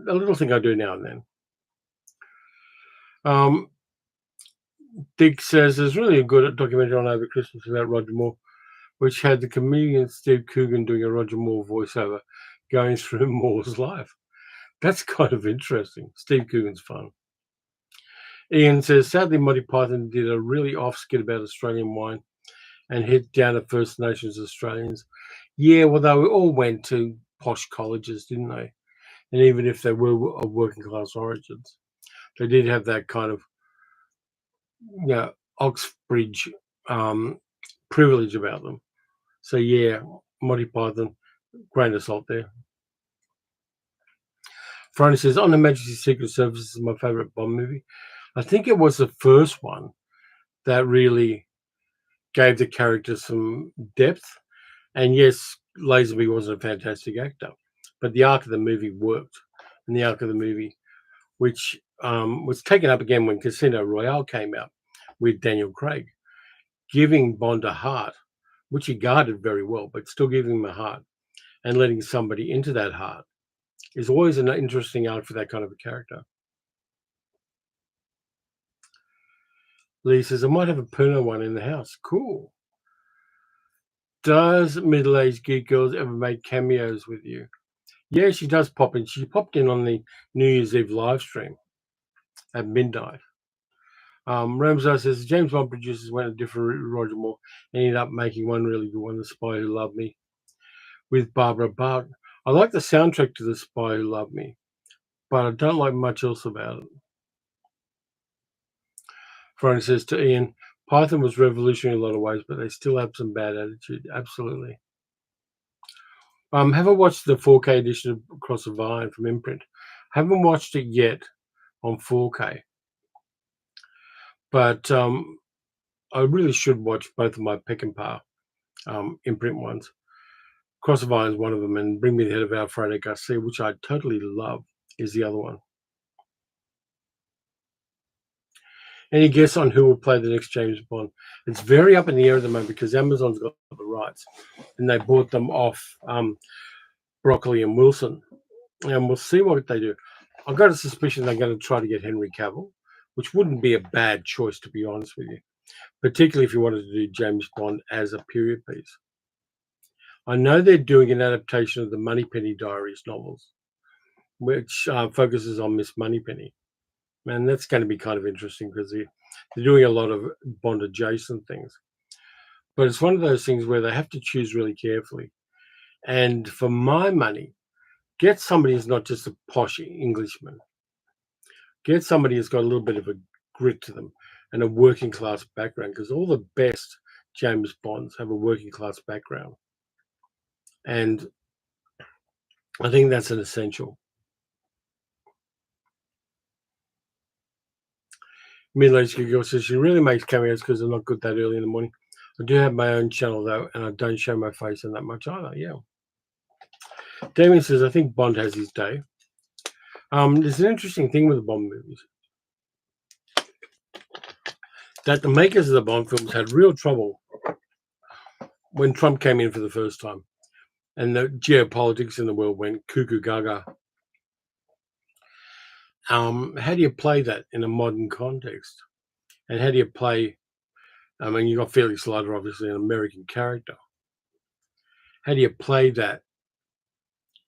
a little thing I do now and then. Dick says there's really a good documentary on over Christmas about Roger Moore, which had the comedian Steve Coogan doing a Roger Moore voiceover going through Moore's life. That's kind of interesting. Steve Coogan's fun. Ian says, sadly, Monty Python did a really off skit about Australian wine and hit down at First Nations Australians. Yeah, well, they all went to posh colleges, didn't they? And even if they were of working class origins, they did have that kind of, Oxbridge privilege about them. So yeah, Monty Python, grain of salt there. Friday says, On Her Majesty's Secret Service is my favourite Bond movie. I think it was the first one that really gave the character some depth. And yes, Lazenby wasn't a fantastic actor, but the arc of the movie worked. And the arc of the movie, which was taken up again when Casino Royale came out with Daniel Craig, giving Bond a heart, which he guarded very well, but still giving him a heart and letting somebody into that heart is always an interesting arc for that kind of a character. Lee says, I might have a Pernod one in the house. Cool. Does middle-aged geek girls ever make cameos with you? Yeah, she does pop in. She popped in on the New Year's Eve live stream at midnight. Ramsar says, James Bond producers went a different route with Roger Moore and ended up making one really good one, The Spy Who Loved Me, with Barbara Bach. I like the soundtrack to The Spy Who Loved Me, but I don't like much else about it. Friday says to Ian, Python was revolutionary in a lot of ways, but they still have some bad attitude. Absolutely. Haven't watched the 4K edition of Cross of Iron from Imprint. Haven't watched it yet on 4K. But I really should watch both of my Peckinpah Imprint ones. Cross of Iron is one of them, and Bring Me the Head of Alfredo Garcia, which I totally love, is the other one. Any guess on who will play the next James Bond? It's very up in the air at the moment because Amazon's got the rights, and they bought them off Broccoli and Wilson, and we'll see what they do. I've got a suspicion they're going to try to get Henry Cavill, which wouldn't be a bad choice, to be honest with you, particularly if you wanted to do James Bond as a period piece. I know they're doing an adaptation of the Moneypenny Diaries novels, which focuses on Miss Moneypenny. And that's going to be kind of interesting because they're doing a lot of Bond adjacent things. But it's one of those things where they have to choose really carefully. And for my money, get somebody who's not just a posh Englishman. Get somebody who's got a little bit of a grit to them and a working class background, because all the best James Bonds have a working class background. And I think that's an essential. Middle-aged girl says she really makes cameos because they're not good that early in the morning. I do have my own channel though, and I don't show my face in that much either. Yeah. Damien says, I think Bond has his day. There's an interesting thing with the Bond movies. That the makers of the Bond films had real trouble when Trump came in for the first time and the geopolitics in the world went cuckoo gaga. How do you play that in a modern context? And how do you play, you got Felix Leiter, obviously an American character. How do you play that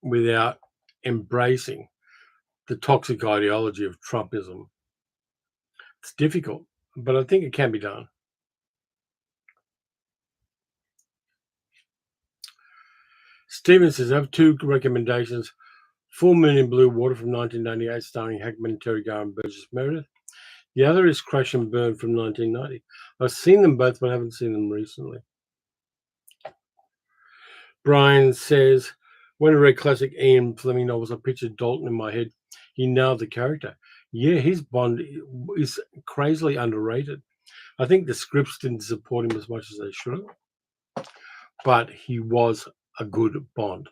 without embracing the toxic ideology of Trumpism? It's difficult, but I think it can be done. Steven says, I have two recommendations Full Moon in Blue Water from 1998, starring Hackman, Terry Garr, and Burgess Meredith. The other is Crash and Burn from 1990. I've seen them both, but I haven't seen them recently. Brian says, when I read classic Ian Fleming novels, I pictured Dalton in my head. He nailed the character. Yeah, his Bond is crazily underrated. I think the scripts didn't support him as much as they should have, but he was a good Bond.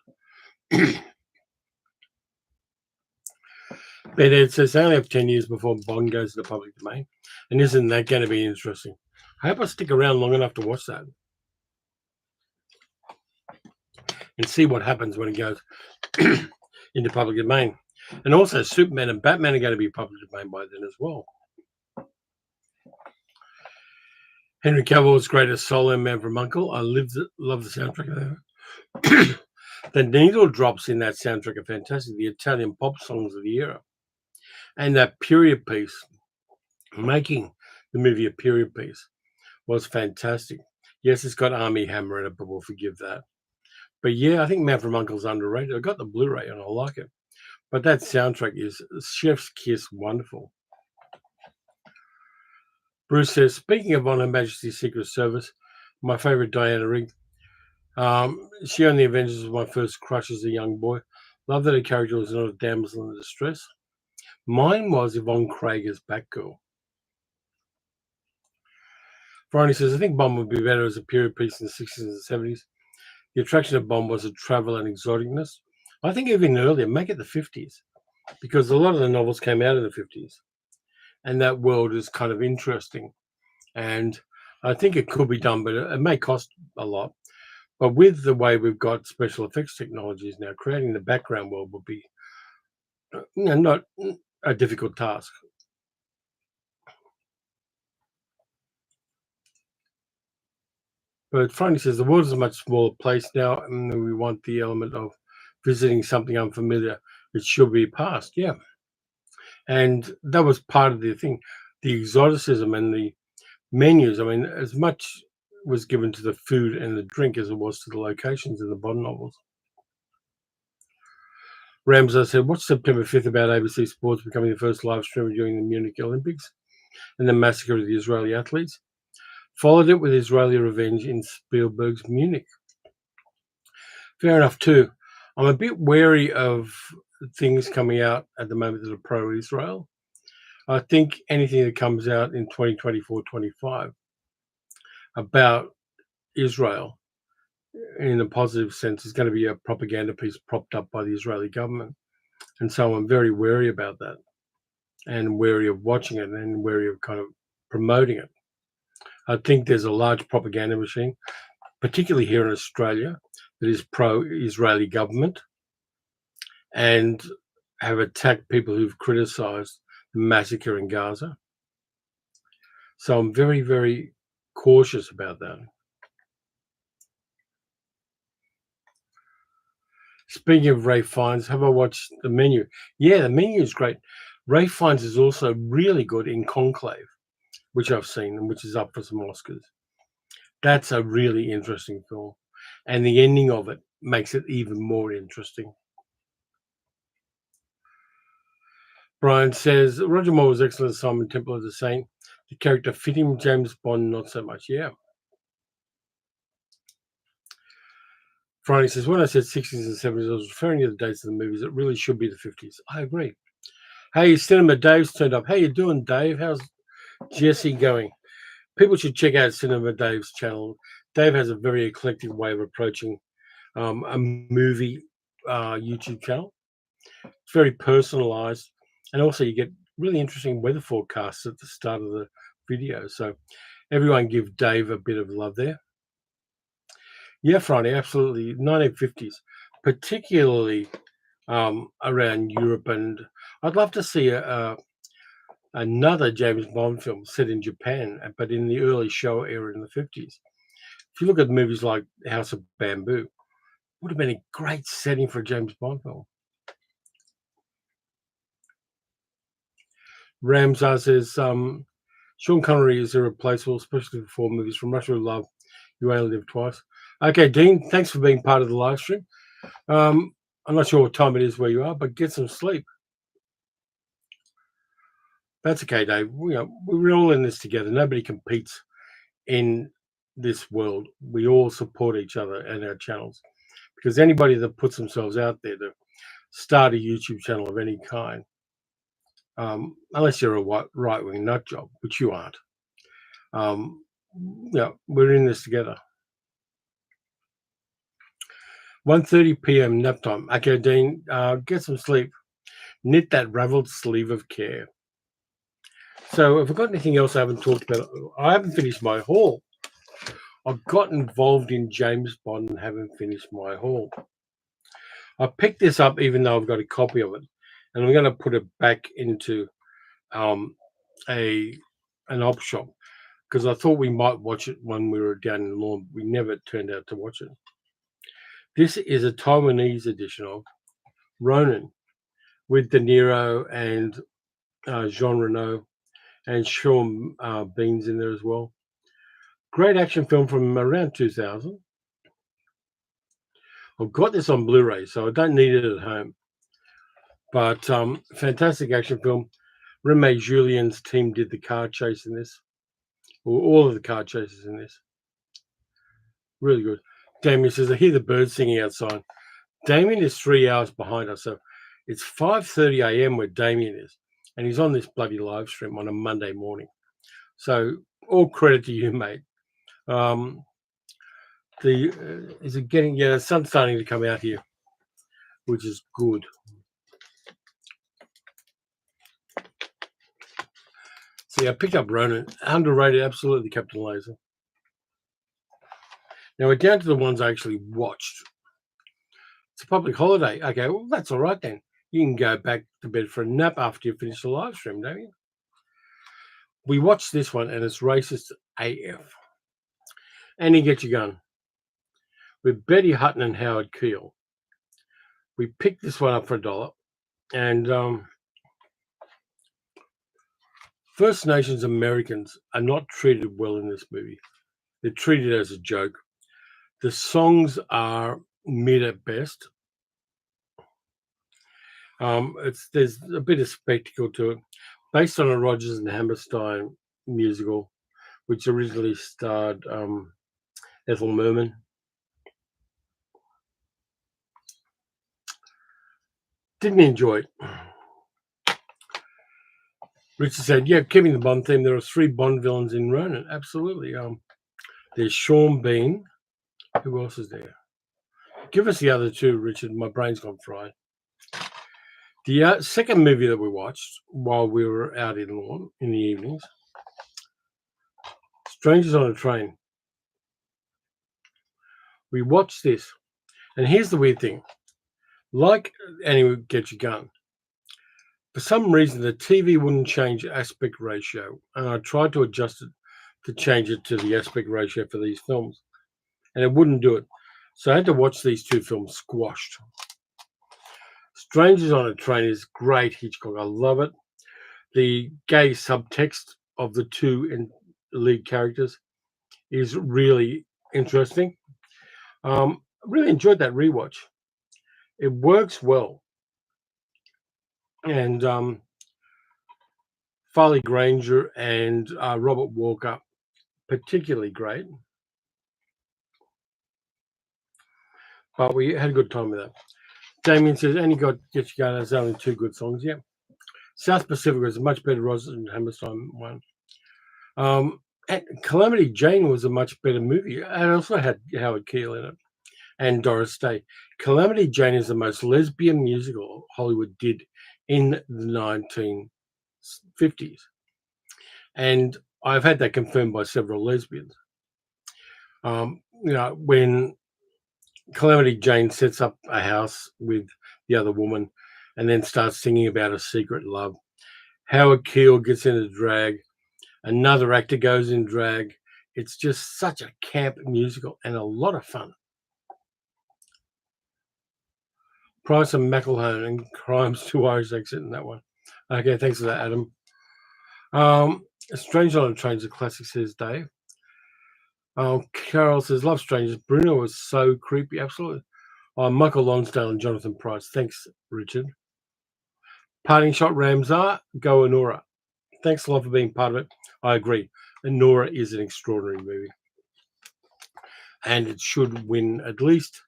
Ben Ed says they only have 10 years before Bond goes to the public domain. And isn't that going to be interesting? I hope I stick around long enough to watch that and see what happens when it goes into public domain. And also, Superman and Batman are going to be public domain by then as well. Henry Cavill's greatest solo Man from Uncle. I love the soundtrack there. The needle drops in that soundtrack are fantastic. The Italian pop songs of the era. And that period piece, making the movie a period piece, was fantastic. Yes, it's got Armie Hammer in it, but we'll forgive that. But yeah, I think Man from Uncle's underrated. I got the Blu-ray and I like it. But that soundtrack is chef's kiss wonderful. Bruce says, speaking of On Her Majesty's Secret Service, my favorite Diana Rigg. She on the Avengers was my first crush as a young boy. Love that her character was not a damsel in distress. Mine was Yvonne Craig as Batgirl. Friday says, I think Bond would be better as a period piece in the 60s and 70s. The attraction of Bond was a travel and exoticness. I think even earlier, make it the 50s, because a lot of the novels came out in the 50s. And that world is kind of interesting. And I think it could be done, but it may cost a lot. But with the way we've got special effects technologies now, creating the background world would be not a difficult task. But Franny says the world is a much smaller place now, and we want the element of visiting something unfamiliar. It should be past, yeah. And that was part of the thing, the exoticism and the menus. I mean, as much was given to the food and the drink as it was to the locations in the Bond novels. Ramsay said, what's September 5th about ABC Sports becoming the first live streamer during the Munich Olympics and the massacre of the Israeli athletes? Followed it with Israeli revenge in Spielberg's Munich. Fair enough, too. I'm a bit wary of things coming out at the moment that are pro-Israel. I think anything that comes out in 2024-25 about Israel in a positive sense is going to be a propaganda piece propped up by the Israeli government. And so I'm very wary about that and wary of watching it and wary of kind of promoting it. I think there's a large propaganda machine, particularly here in Australia, that is pro-Israeli government and have attacked people who've criticised the massacre in Gaza. So I'm very, very cautious about that. Speaking of Ray Fiennes, have I watched The Menu? Yeah, The Menu is great. Ray Fiennes is also really good in Conclave, which I've seen and which is up for some Oscars. That's a really interesting film. And the ending of it makes it even more interesting. Brian says, Roger Moore was excellent as Simon Temple as the Saint. The character fit him, James Bond, not so much. Yeah. Friday says, when I said 60s and 70s, I was referring to the dates of the movies. It really should be the 50s. I agree. Hey, Cinema Dave's turned up. How you doing, Dave? How's Jesse going? People should check out Cinema Dave's channel. Dave has a very eclectic way of approaching a movie YouTube channel. It's very personalized. And also you get really interesting weather forecasts at the start of the video. So everyone give Dave a bit of love there. Yeah, Friday, absolutely. 1950s, particularly around Europe. And I'd love to see another James Bond film set in Japan, but in the early Showa era in the 50s. If you look at movies like House of Bamboo, it would have been a great setting for a James Bond film. Ramsar says, Sean Connery is irreplaceable, especially for 4 movies. From Russia with Love, You Only Live Twice. Okay, Dean, thanks for being part of the live stream. I'm not sure what time it is where you are, but get some sleep. That's okay, Dave. We're all in this together. Nobody competes in this world. We all support each other and our channels, because anybody that puts themselves out there to start a YouTube channel of any kind, unless you're a right-wing nut job, which you aren't, we're in this together. 1:30 p.m. nap time. Okay, Dean, get some sleep. Knit that raveled sleeve of care. So, if I've got anything else I haven't talked about, I haven't finished my haul. I've got involved in James Bond and haven't finished my haul. I picked this up even though I've got a copy of it, and I'm going to put it back into an op shop, because I thought we might watch it when we were down in Lawn. We never turned out to watch it. This is a Taiwanese edition of Ronin with De Niro and Jean Reno and Sean Bean's in there as well. Great action film from around 2000. I've got this on Blu-ray, so I don't need it at home. But fantastic action film. Remy Julien's team did the car chase in this, or all of the car chases in this. Really good. Damien says, I hear the birds singing outside. Damien is 3 hours behind us, so it's 5:30 a.m. where Damien is, and he's on this bloody live stream on a Monday morning. So all credit to you, mate. Is it getting? Yeah, the sun's starting to come out here, which is good. See, I picked up Ronin, underrated, absolutely, Captain Laser. Now we're down to the ones I actually watched. It's a public holiday. Okay, well, that's all right then. You can go back to bed for a nap after you finish the live stream, don't you? We watched this one, and it's racist AF. And you get your gun. With Betty Hutton and Howard Keel. We picked this one up for $1. And First Nations Americans are not treated well in this movie. They're treated as a joke. The songs are mid at best. There's a bit of spectacle to it, based on a Rodgers and Hammerstein musical, which originally starred Ethel Merman. Didn't enjoy it. Richard said, yeah, keeping the Bond theme, there are 3 Bond villains in Ronin. Absolutely. There's Sean Bean. Who else is there? Give us the other 2, Richard. My brain's gone fried. The second movie that we watched while we were out in Lawn in the evenings, Strangers on a Train. We watched this, and here's the weird thing. Like Annie Get Your Gun, for some reason the TV wouldn't change aspect ratio, and I tried to adjust it to change it to the aspect ratio for these films, and it wouldn't do it. So I had to watch these 2 films squashed. Strangers on a Train is great, Hitchcock. I love it. The gay subtext of the 2 lead characters is really interesting. Really enjoyed that rewatch. It works well. And Farley Granger and Robert Walker, particularly great. But we had a good time with that. Damien says, and you got Get Your Gun, there's only 2 good songs. Yeah. South Pacific was a much better Rodgers and Hammerstein one. And Calamity Jane was a much better movie. And also had Howard Keel in it and Doris Day. Calamity Jane is the most lesbian musical Hollywood did in the 1950s. And I've had that confirmed by several lesbians. When Calamity Jane sets up a house with the other woman and then starts singing about a secret love, Howard Keel gets into drag, another actor goes in drag. It's just such a camp musical and a lot of fun. Price and McElhone and Crimes to Irish accent in that one. Okay, thanks for that, Adam. Strange on a Train's a classic, says Dave. Carol says, love Strangers. Bruno was so creepy. Absolutely. Michael Lonsdale and Jonathan Price. Thanks, Richard. Parting shot, Ramsar, go Anora. Thanks a lot for being part of it. I agree. Anora is an extraordinary movie. And it should win at least,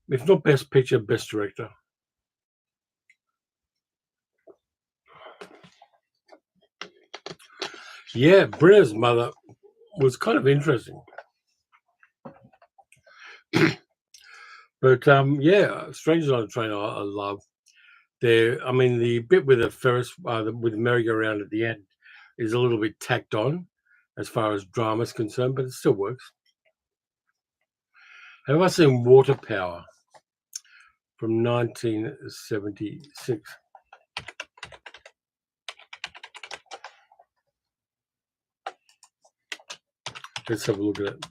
if not Best Picture, Best Director. Yeah, Brenner's mother was kind of interesting. But yeah, Strangers on a Train I love. The bit with the Ferris with the merry-go-round at the end is a little bit tacked on as far as drama is concerned, but it still works. Have I seen Water Power from 1976? Let's have a look at it.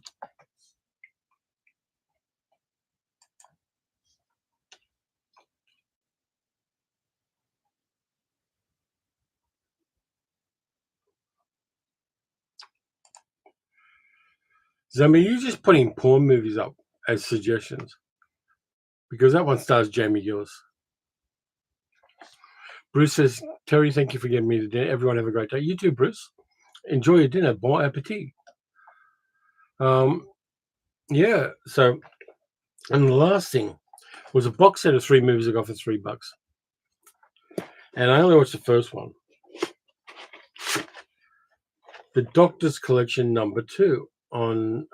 Zombie, you're just putting porn movies up as suggestions because that one stars Jamie Gillis. Bruce says, Terry, thank you for getting me to dinner. Everyone have a great day. You too, Bruce. Enjoy your dinner. Bon appetit. Yeah, so, and the last thing was a box set of 3 movies I got for $3. And I only watched the first one. The Doctor's Collection #2 on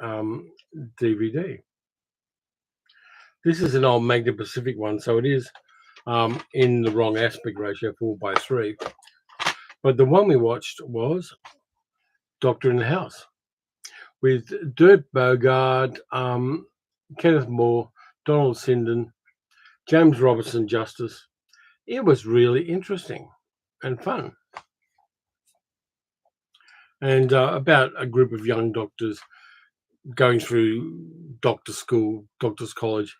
DVD. This is an old Magna Pacific one, so it is in the wrong aspect ratio, 4:3. But the one we watched was Doctor in the House with Dirk Bogarde, Kenneth More, Donald Sinden, James Robertson Justice. It was really interesting and fun. And about a group of young doctors going through doctor school, doctor's college,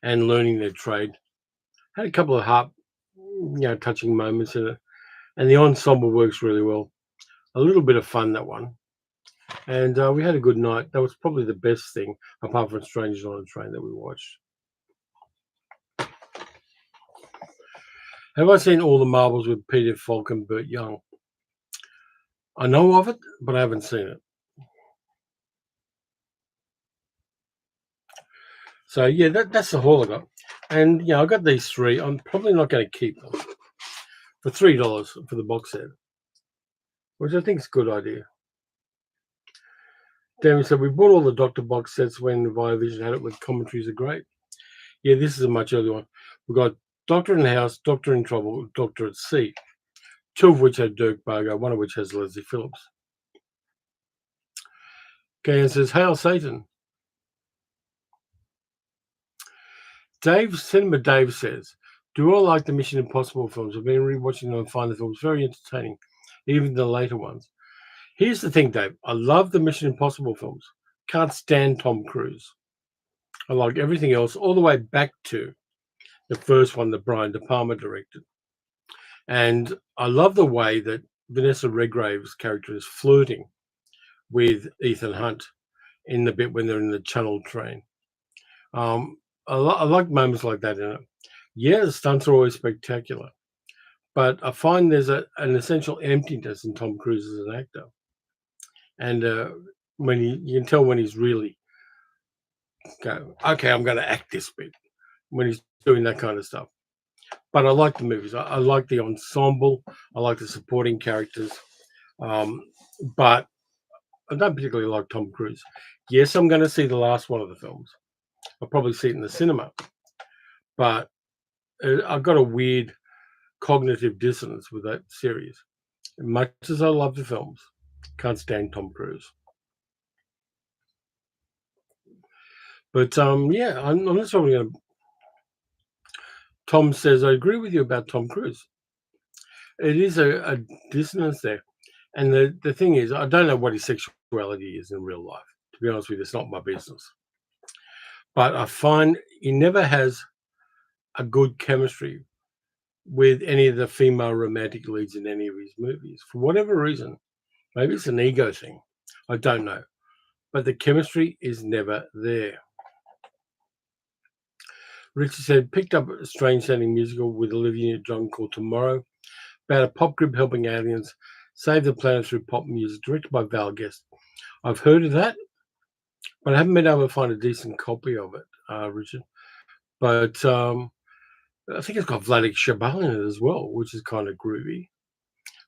and learning their trade. Had a couple of touching moments in it, and the ensemble works really well. A little bit of fun, that one, and we had a good night. That was probably the best thing, apart from Strangers on a Train, that we watched. Have I seen All the Marbles with Peter Falk and Burt Young? I know of it, but I haven't seen it. So yeah, that's the haul I got. And I got these 3. I'm probably not going to keep them for $3 for the box set, which I think is a good idea. Damon said we bought all the Doctor box sets when Viavision had it with commentaries are great. Yeah, this is a much earlier one. We've got Doctor in the House, Doctor in Trouble, Doctor at Sea, 2 of which have Dirk Bogarde, 1 of which has Leslie Phillips. Okay, says, Hail Satan. Cinema Dave says, do all like the Mission Impossible films? I've been rewatching them and find the films very entertaining, even the later ones. Here's the thing, Dave. I love the Mission Impossible films. Can't stand Tom Cruise. I like everything else, all the way back to the first one that Brian De Palma directed. And I love the way that Vanessa Redgrave's character is flirting with Ethan Hunt in the bit when they're in the Channel train. I like moments like that in it. Yeah, the stunts are always spectacular, but I find there's an essential emptiness in Tom Cruise as an actor. And when you can tell when he's really okay, I'm going to act this bit, when he's doing that kind of stuff. But I like the movies. I like the ensemble. I like the supporting characters. But I don't particularly like Tom Cruise. Yes, I'm going to see the last one of the films. I'll probably see it in the cinema. But I've got a weird cognitive dissonance with that series. As much as I love the films, can't stand Tom Cruise. But yeah, I'm not probably going to. Tom says, I agree with you about Tom Cruise. It is a dissonance there. And the thing is, I don't know what his sexuality is in real life. To be honest with you, it's not my business. But I find he never has a good chemistry with any of the female romantic leads in any of his movies. For whatever reason, maybe it's an ego thing. I don't know. But the chemistry is never there. Richard said, picked up a strange sounding musical with Olivia Newton-John called Tomorrow, about a pop group helping aliens save the planet through pop music, directed by Val Guest. I've heard of that, but I haven't been able to find a decent copy of it, Richard. But I think it's got Vladik Shabal in it as well, which is kind of groovy.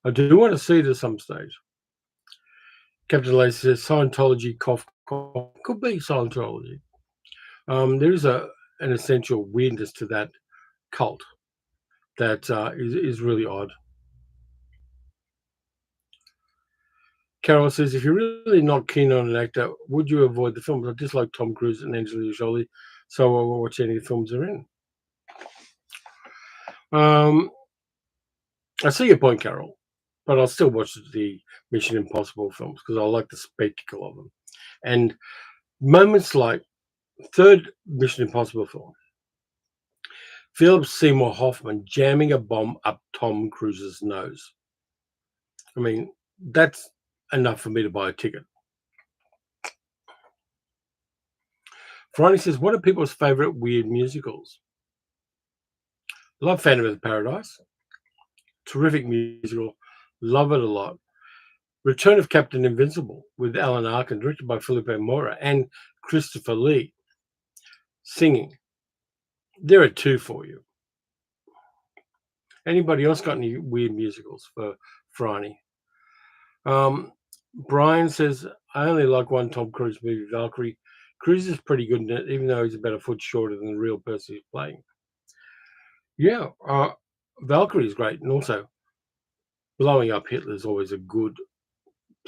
I do want to see it at some stage. Captain Lacey says Scientology, cough, cough. Could be Scientology. There is an essential weirdness to that cult that is really odd. Carol says, if you're really not keen on an actor, would you avoid the films? I dislike Tom Cruise and Angelina Jolie, so I won't watch any of the films they're in. I see your point, Carol, but I'll still watch the Mission Impossible films because I like the spectacle of them. And moments like third Mission Impossible film, Philip Seymour Hoffman jamming a bomb up Tom Cruise's nose. I mean, that's enough for me to buy a ticket. Friday says, what are people's favorite weird musicals? Love Phantom of the Paradise. Terrific musical. Love it a lot. Return of Captain Invincible with Alan Arkin, directed by Felipe Mora and Christopher Lee. Singing. There are two for you. Anybody else got any weird musicals for Franny? Brian says, I only like one Tom Cruise movie, Valkyrie. Cruise is pretty good in it, even though he's about a foot shorter than the real person he's playing. Yeah, Valkyrie is great. And also, blowing up Hitler is always a good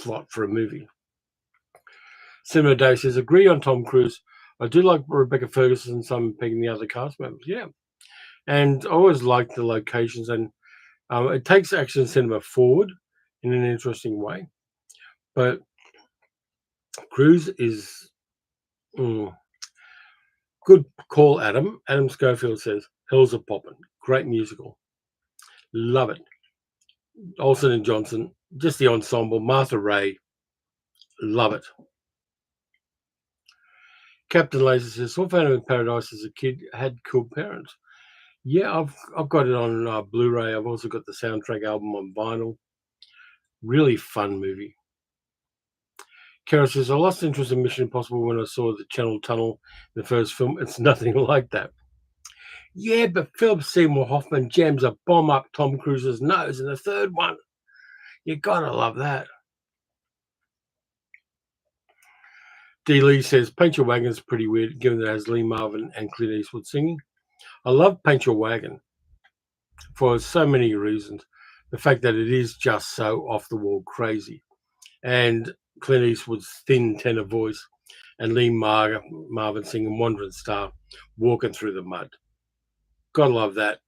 plot for a movie. Cinema Day says, agree on Tom Cruise. I do like Rebecca Ferguson and Simon Pegg and the other cast members. Yeah. And I always like the locations, and it takes action cinema forward in an interesting way. But Cruise is good call, Adam. Adam Schofield says, Hills Are Poppin'. Great musical. Love it. Olsen and Johnson, just the ensemble. Martha Ray, love it. Captain Laser says, saw Phantom of Paradise as a kid, had cool parents. Yeah, I've got it on Blu-ray. I've also got the soundtrack album on vinyl. Really fun movie. Kara says, I lost interest in Mission Impossible when I saw the Channel Tunnel in the first film. It's nothing like that. Yeah, but Philip Seymour Hoffman jams a bomb up Tom Cruise's nose in the third one. You gotta love that. D. Lee says, Paint Your Wagon's pretty weird, given that it has Lee Marvin and Clint Eastwood singing. I love Paint Your Wagon for so many reasons. The fact that it is just so off-the-wall crazy. And Clint Eastwood's thin tenor voice and Lee Marvin singing Wandering Star, walking through the mud. Gotta love that.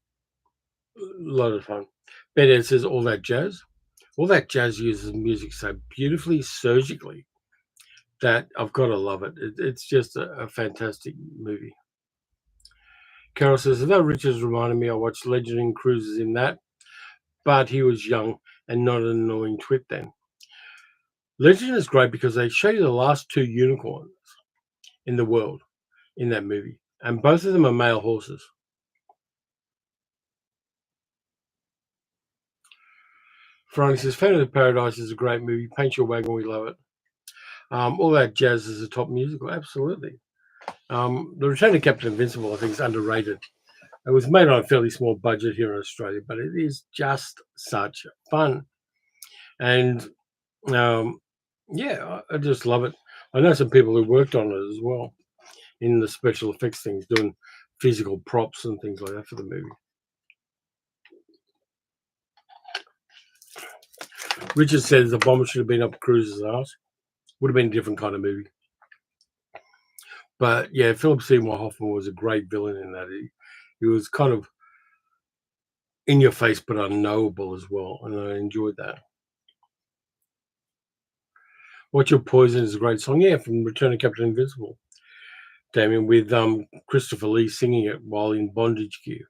A lot of fun. Ben Ed says, all that jazz. All that jazz uses music so beautifully, surgically, that I've got to love it. It's just a fantastic movie. Carol says, although Richards reminded me, I watched Legend and Cruises in that, but he was young and not an annoying twit then. Legend is great because they show you the last two unicorns in the world in that movie, and both of them are male horses. Franny says, Phantom of Paradise is a great movie. Paint Your Wagon, we love it. All that jazz is a top musical, absolutely. The Return of Captain Invincible, I think, is underrated. It was made on a fairly small budget here in Australia, but it is just such fun. And yeah, I just love it. I know some people who worked on it as well in the special effects things, doing physical props and things like that for the movie. Richard says the bomber should have been up Cruise's ass. Would have been a different kind of movie. But yeah, Philip Seymour Hoffman was a great villain in that. He was kind of in your face but unknowable as well, and I enjoyed that. What's Your Poison is a great song, yeah, from Return of Captain Invincible, Damien, with Christopher Lee singing it while in bondage gear.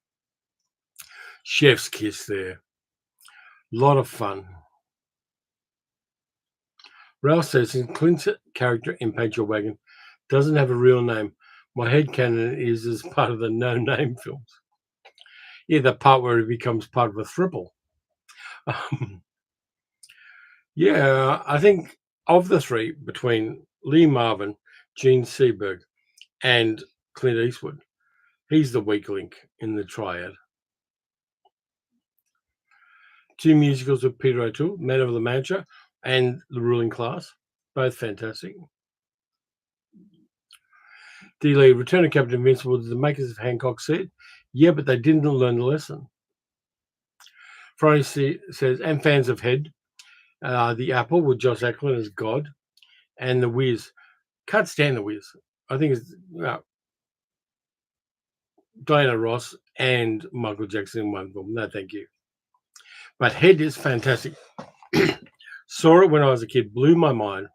Chef's kiss there. A lot of fun. Ralph says, Clint's character in Paint Your Wagon doesn't have a real name. My headcanon is as part of the No Name films. Yeah, the part where he becomes part of a throuple. Um, yeah, I think of the three, between Lee Marvin, Gene Seberg, and Clint Eastwood, he's the weak link in the triad. Two musicals with Peter O'Toole, Man of the Manager and The Ruling Class, both fantastic. D. Lee, Return of Captain Invincible, did the makers of Hancock see it? Yeah, but they didn't learn the lesson. Friday says, and fans of Head, The Apple with Josh Ackland as God, and The Wiz. Can't stand The Wiz. I think it's Diana Ross and Michael Jackson in one film. No, thank you. But Head is fantastic. Saw it when I was a kid, blew my mind.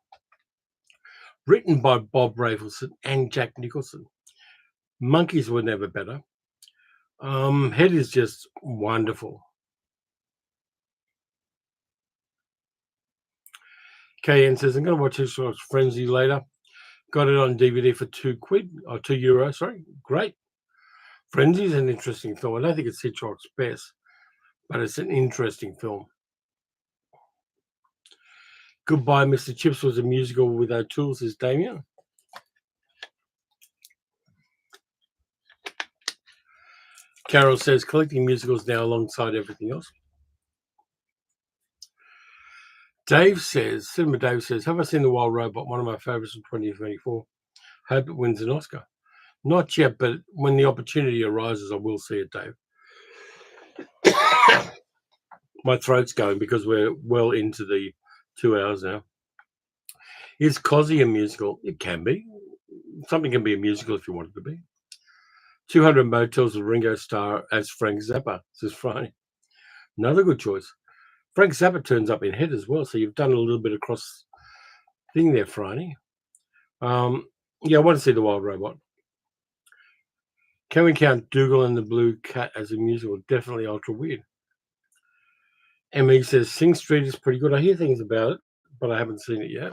Written by Bob Rafelson and Jack Nicholson. Monkeys were never better. Head is just wonderful. KN says, I'm going to watch Hitchcock's Frenzy later. Got it on DVD for £2 or €2. Sorry, great. Frenzy is an interesting film. I don't think it's Hitchcock's best, but it's an interesting film. Goodbye, Mr. Chips was a musical with O'Toole, says Damien. Carol says, collecting musicals now alongside everything else. Dave says, Cinema Dave says, have I seen The Wild Robot? One of my favorites from 2024. Hope it wins an Oscar. Not yet, but when the opportunity arises, I will see it, Dave. My throat's going because we're well into the 2 hours now. Is Cosy a musical? It can be. Something can be a musical if you want it to be. 200 Motels with Ringo Starr as Frank Zappa, says Friday. Another good choice. Frank Zappa turns up in Head as well, so you've done a little bit of cross thing there, Friday. Yeah, I want to see The Wild Robot. Can we count Dougal and the Blue Cat as a musical? Definitely ultra weird. Emily says Sing Street is pretty good. I hear things about it, but I haven't seen it yet.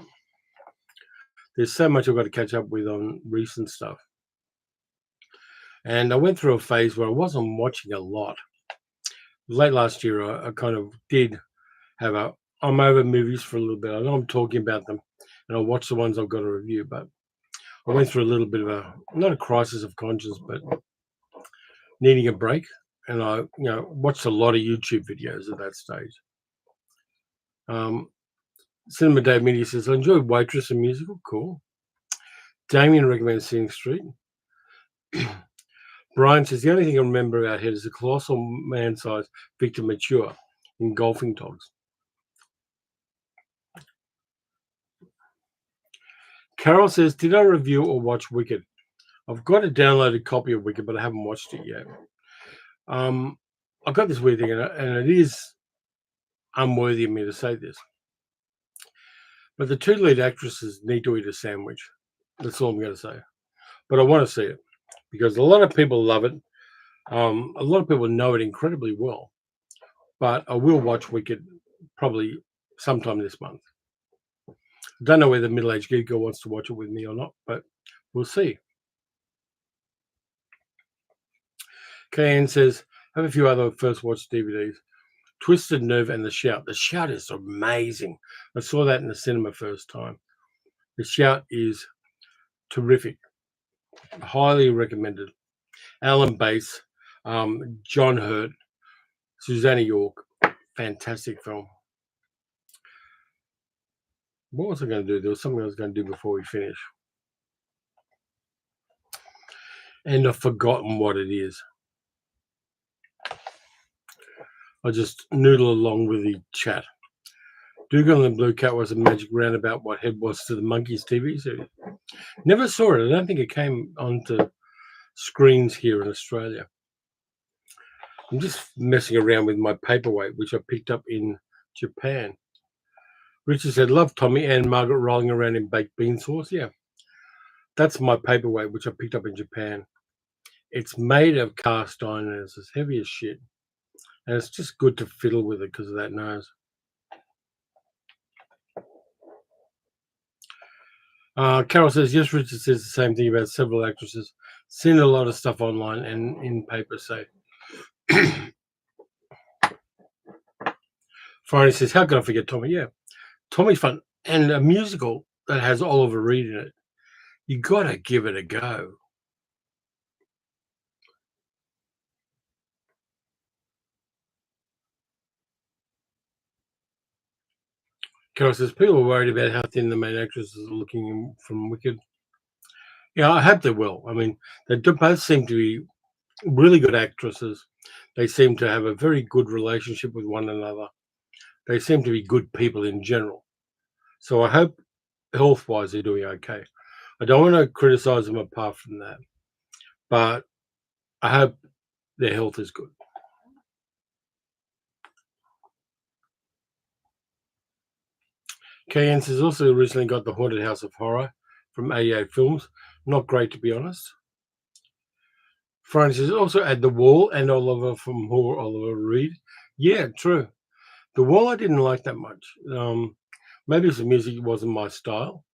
There's so much I've got to catch up with on recent stuff. And I went through a phase where I wasn't watching a lot. Late last year, I kind of did have I'm over movies for a little bit. I know I'm talking about them, and I'll watch the ones I've got to review, but I went through a little bit of not a crisis of conscience, but needing a break. And I, watched a lot of YouTube videos at that stage. Cinema Dave Media says, I enjoyed Waitress and musical. Cool. Damien recommends Sing Street. Brian says, the only thing I remember about Head is a colossal man-sized Victor Mature in golfing togs. Carol says, did I review or watch Wicked? I've got a downloaded copy of Wicked, but I haven't watched it yet. I've got this weird thing, and it is unworthy of me to say this, but the two lead actresses need to eat a sandwich. That's all I'm going to say. But I want to see it because a lot of people love it. A lot of people know it incredibly well. But I will watch Wicked probably sometime this month. I don't know whether Middle-Aged Geek Girl wants to watch it with me or not, but we'll see. KN says, I have a few other first watch DVDs. Twisted Nerve and The Shout. The Shout is amazing. I saw that in the cinema first time. The Shout is terrific. Highly recommended. Alan Bass, John Hurt, Susanna York. Fantastic film. What was I going to do? There was something I was going to do before we finish. And I've forgotten what it is. I just noodle along with the chat. Dougal and the Blue Cat was a magic roundabout what Head was to the Monkeys TV series. Never saw it. I don't think it came onto screens here in Australia. I'm just messing around with my paperweight, which I picked up in Japan. Richard said, love Tommy and Margaret rolling around in baked bean sauce. Yeah, that's my paperweight, which I picked up in Japan. It's made of cast iron and it's as heavy as shit. And it's just good to fiddle with it because of that nose. Carol says, yes, Richard says the same thing about several actresses. Seen a lot of stuff online and in paper, so. Friday says, how can I forget Tommy? Yeah, Tommy's fun. And a musical that has Oliver Reed in it. You got to give it a go. Carol says, people are worried about how thin the main actresses are looking from Wicked. Yeah, I hope they will. I mean, they both seem to be really good actresses. They seem to have a very good relationship with one another. They seem to be good people in general. So I hope health-wise they're doing okay. I don't want to criticize them apart from that, but I hope their health is good. KN has also recently got The Haunted House of Horror from 88 Films. Not great, to be honest. Francis also add The Wall and Oliver from Horror Oliver Reed. Yeah, true. The Wall I didn't like that much. Maybe the music wasn't my style,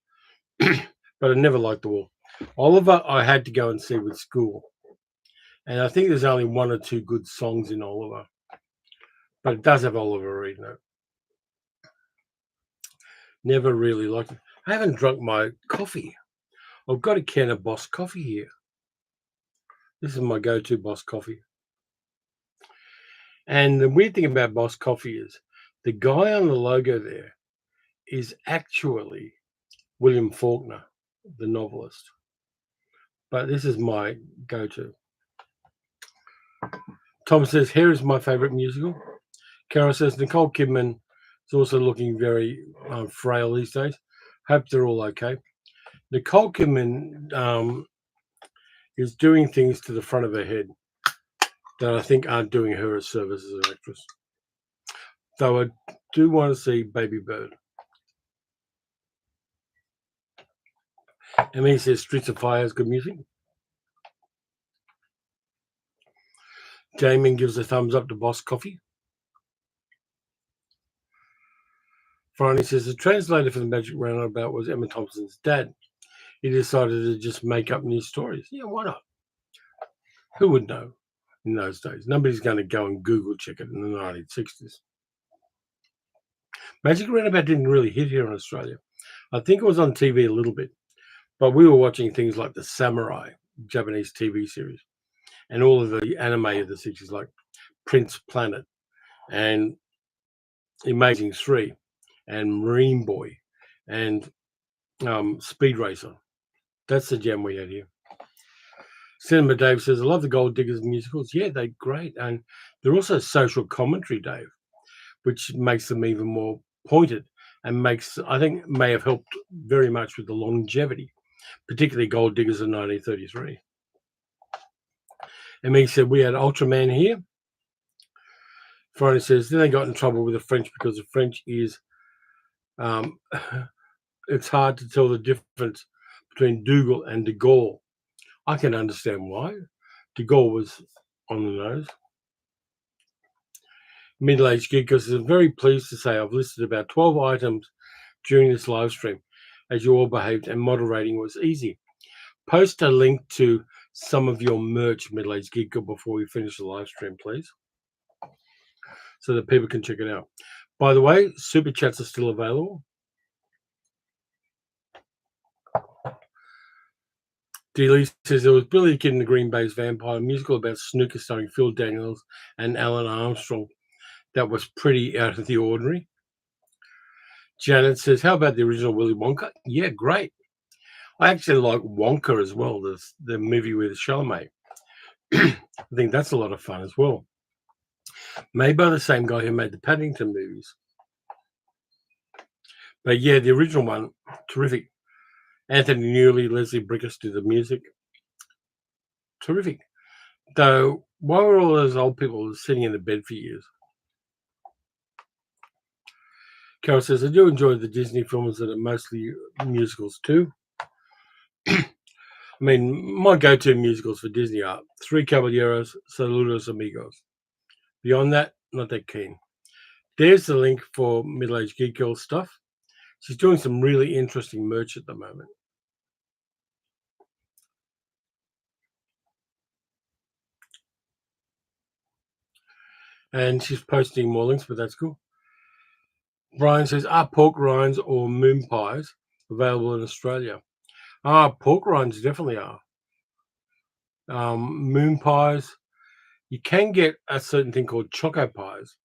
but I never liked The Wall. Oliver I had to go and see with school. And I think there's only one or two good songs in Oliver. But it does have Oliver Reed in it. Never really liked it. I haven't drunk my coffee. I've got a can of Boss coffee here. This is my go-to Boss coffee. And the weird thing about Boss coffee is the guy on the logo there is actually William Faulkner, the novelist. But this is my go-to. Tom says, here is my favorite musical. Carol says, Nicole Kidman is also looking very frail these days. Hope they're all okay. Nicole Kidman is doing things to the front of her head that I think aren't doing her a service as an actress. Though I do want to see Baby Bird. And he says Streets of Fire has good music. Damien gives a thumbs up to Boss Coffee. Franny says the translator for the Magic Roundabout was Emma Thompson's dad. He decided to just make up new stories. Yeah, why not? Who would know in those days? Nobody's going to go and Google check it in the 1960s. Magic Roundabout didn't really hit here in Australia. I think it was on TV a little bit, but we were watching things like the Samurai Japanese TV series and all of the anime of the 60s, like Prince Planet and Amazing 3 and Marine Boy and Speed Racer. That's the gem we had here. Cinema Dave says, I love the Gold Diggers musicals. Yeah, they're great. And they're also social commentary, Dave, which makes them even more pointed and I think, may have helped very much with the longevity, particularly Gold Diggers in 1933. And he said, we had Ultraman here. Friday says, then they got in trouble with the French because the French is, it's hard to tell the difference between Dougal and de Gaulle. I can understand why. De Gaulle was on the nose. Middle-aged geek says, I'm very pleased to say I've listed about 12 items during this live stream, as you all behaved, and moderating was easy. Post a link to some of your merch, Middle-aged geek, before we finish the live stream, please, so that people can check it out. By the way, super chats are still available. D. says there was Billy the Kid and the Green Bay's Vampire, a musical about snooker starring Phil Daniels and Alan Armstrong. That was pretty out of the ordinary. Janet says, how about the original Willy Wonka? Yeah, great. I actually like Wonka as well, the movie with Chalamet. I think that's a lot of fun as well. Made by the same guy who made the Paddington movies. But yeah, the original one, terrific. Anthony Newley, Leslie Bricusse do the music. Terrific. Though, why were all those old people sitting in the bed for years? Carol says, I do enjoy the Disney films that are mostly musicals too. I mean, my go-to musicals for Disney are Three Caballeros, Saludos Amigos. Beyond that, not that keen. There's the link for Middle-Aged Geek Girl stuff. She's doing some really interesting merch at the moment. And she's posting more links, but that's cool. Brian says, are pork rinds or moon pies available in Australia? Pork rinds definitely are. Moon pies, you can get a certain thing called choco pies,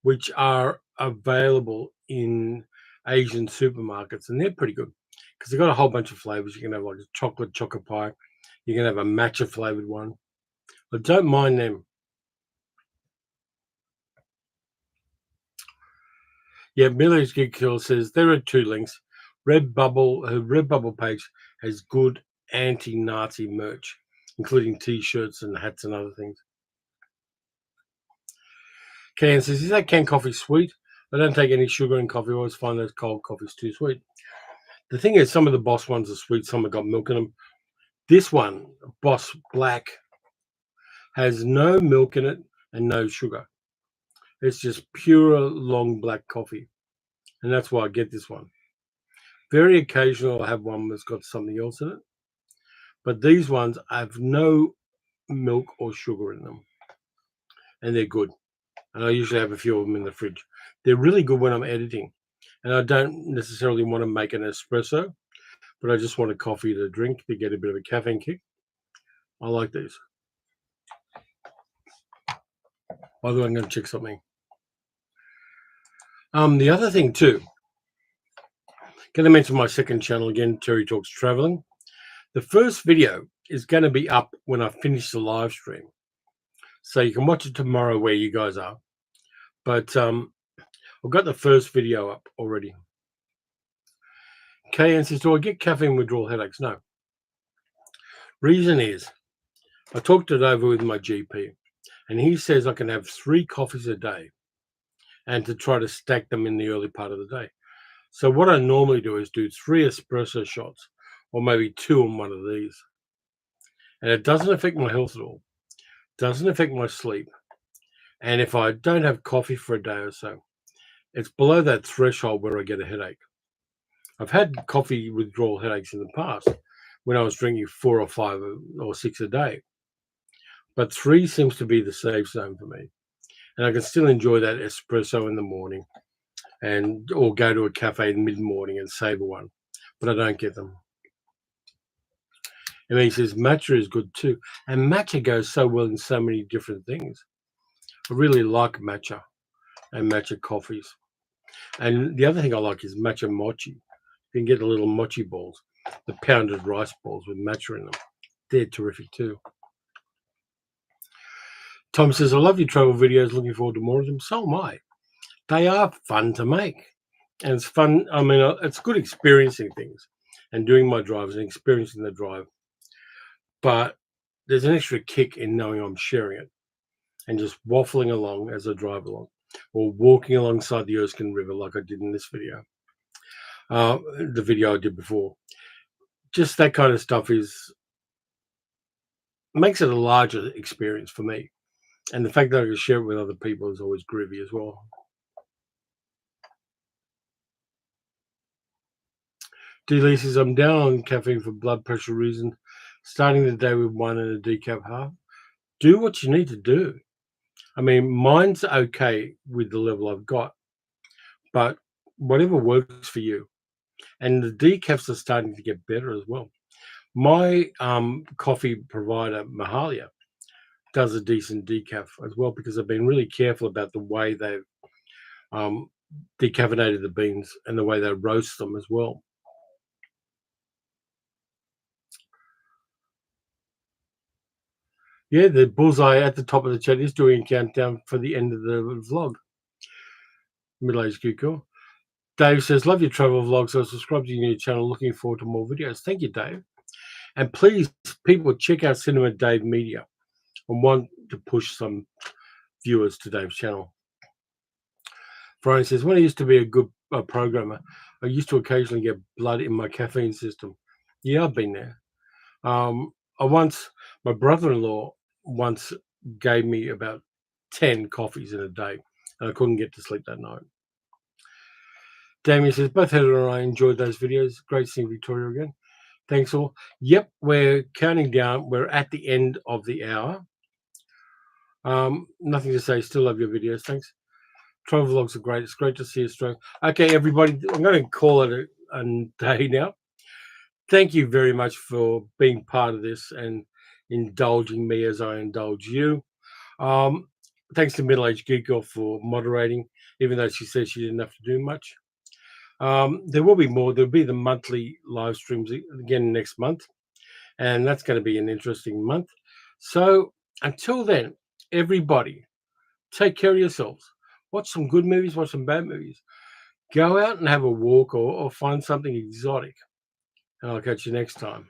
which are available in Asian supermarkets, and they're pretty good because they've got a whole bunch of flavors. You can have like a chocolate choco pie, you can have a matcha flavored one. I don't mind them. Yeah, Millie's Geek Kill says there are 2 links. Redbubble, her Redbubble page has good anti-Nazi merch, including T-shirts and hats and other things. Ken says, is that canned coffee sweet? I don't take any sugar in coffee. I always find those cold coffees too sweet. The thing is, some of the Boss ones are sweet. Some have got milk in them. This one, Boss Black, has no milk in it and no sugar. It's just pure long black coffee. And that's why I get this one. Very occasional, I'll have one that's got something else in it. But these ones have no milk or sugar in them. And they're good. And I usually have a few of them in the fridge. They're really good when I'm editing. And I don't necessarily want to make an espresso, but I just want a coffee to drink to get a bit of a caffeine kick. I like these. By the way, I'm going to check something. The other thing too, going to mention my second channel again, Terry Talks Traveling. The first video is going to be up when I finish the live stream. So you can watch it tomorrow where you guys are. But I've got the first video up already. KN says, do I get caffeine withdrawal headaches? No. Reason is, I talked it over with my GP, and he says I can have 3 coffees a day and to try to stack them in the early part of the day. So what I normally do is do 3 espresso shots or maybe 2 on one of these. And it doesn't affect my health at all. Doesn't affect my sleep. And if I don't have coffee for a day or so, it's below that threshold where I get a headache. I've had coffee withdrawal headaches in the past when I was drinking 4 or 5 or 6 a day. But 3 seems to be the safe zone for me. And I can still enjoy that espresso in the morning or go to a cafe in mid-morning and savor one. But I don't get them. And he says matcha is good too. And matcha goes so well in so many different things. I really like matcha and matcha coffees. And the other thing I like is matcha mochi. You can get the little mochi balls, the pounded rice balls with matcha in them. They're terrific too. Tom says, I love your travel videos. Looking forward to more of them. So am I. They are fun to make. And it's fun. I mean, it's good experiencing things and doing my drives and experiencing the drive. But there's an extra kick in knowing I'm sharing it and just waffling along as I drive along or walking alongside the Erskine River like I did in this video, the video I did before. Just that kind of stuff makes it a larger experience for me. And the fact that I can share it with other people is always groovy as well. D. says, I'm down on caffeine for blood pressure reasons. Starting the day with 1 and a decaf half. Do what you need to do. I mean, mine's okay with the level I've got, but whatever works for you. And the decafs are starting to get better as well. My coffee provider, Mahalia, does a decent decaf as well because I've been really careful about the way they've decaffeinated the beans and the way they roast them as well. Yeah, the bullseye at the top of the chat is doing a countdown for the end of the vlog. Middle-aged Google. Dave says, love your travel vlogs. I subscribe to your new channel. Looking forward to more videos. Thank you, Dave. And please, people, check out Cinema Dave Media. I want to push some viewers to Dave's channel. Brian says, when I used to be a good programmer, I used to occasionally get blood in my caffeine system. Yeah, I've been there. My brother-in-law once gave me about 10 coffees in a day, and I couldn't get to sleep that night. Damien says, both Heather and I enjoyed those videos. Great seeing Victoria again. Thanks all. Yep, we're counting down. We're at the end of the hour. Nothing to say. Still love your videos. Thanks. Travel vlogs are great. It's great to see Australia. Okay, everybody, I'm going to call it a day now. Thank you very much for being part of this and indulging me as I indulge you. Um, Thanks to Middle Aged Geek Girl for moderating, even though she said she didn't have to do much. There will be more. There'll be the monthly live streams again next month, and that's going to be an interesting month. So until then, everybody, take care of yourselves. Watch some good movies, watch some bad movies. Go out and have a walk or find something exotic. And I'll catch you next time.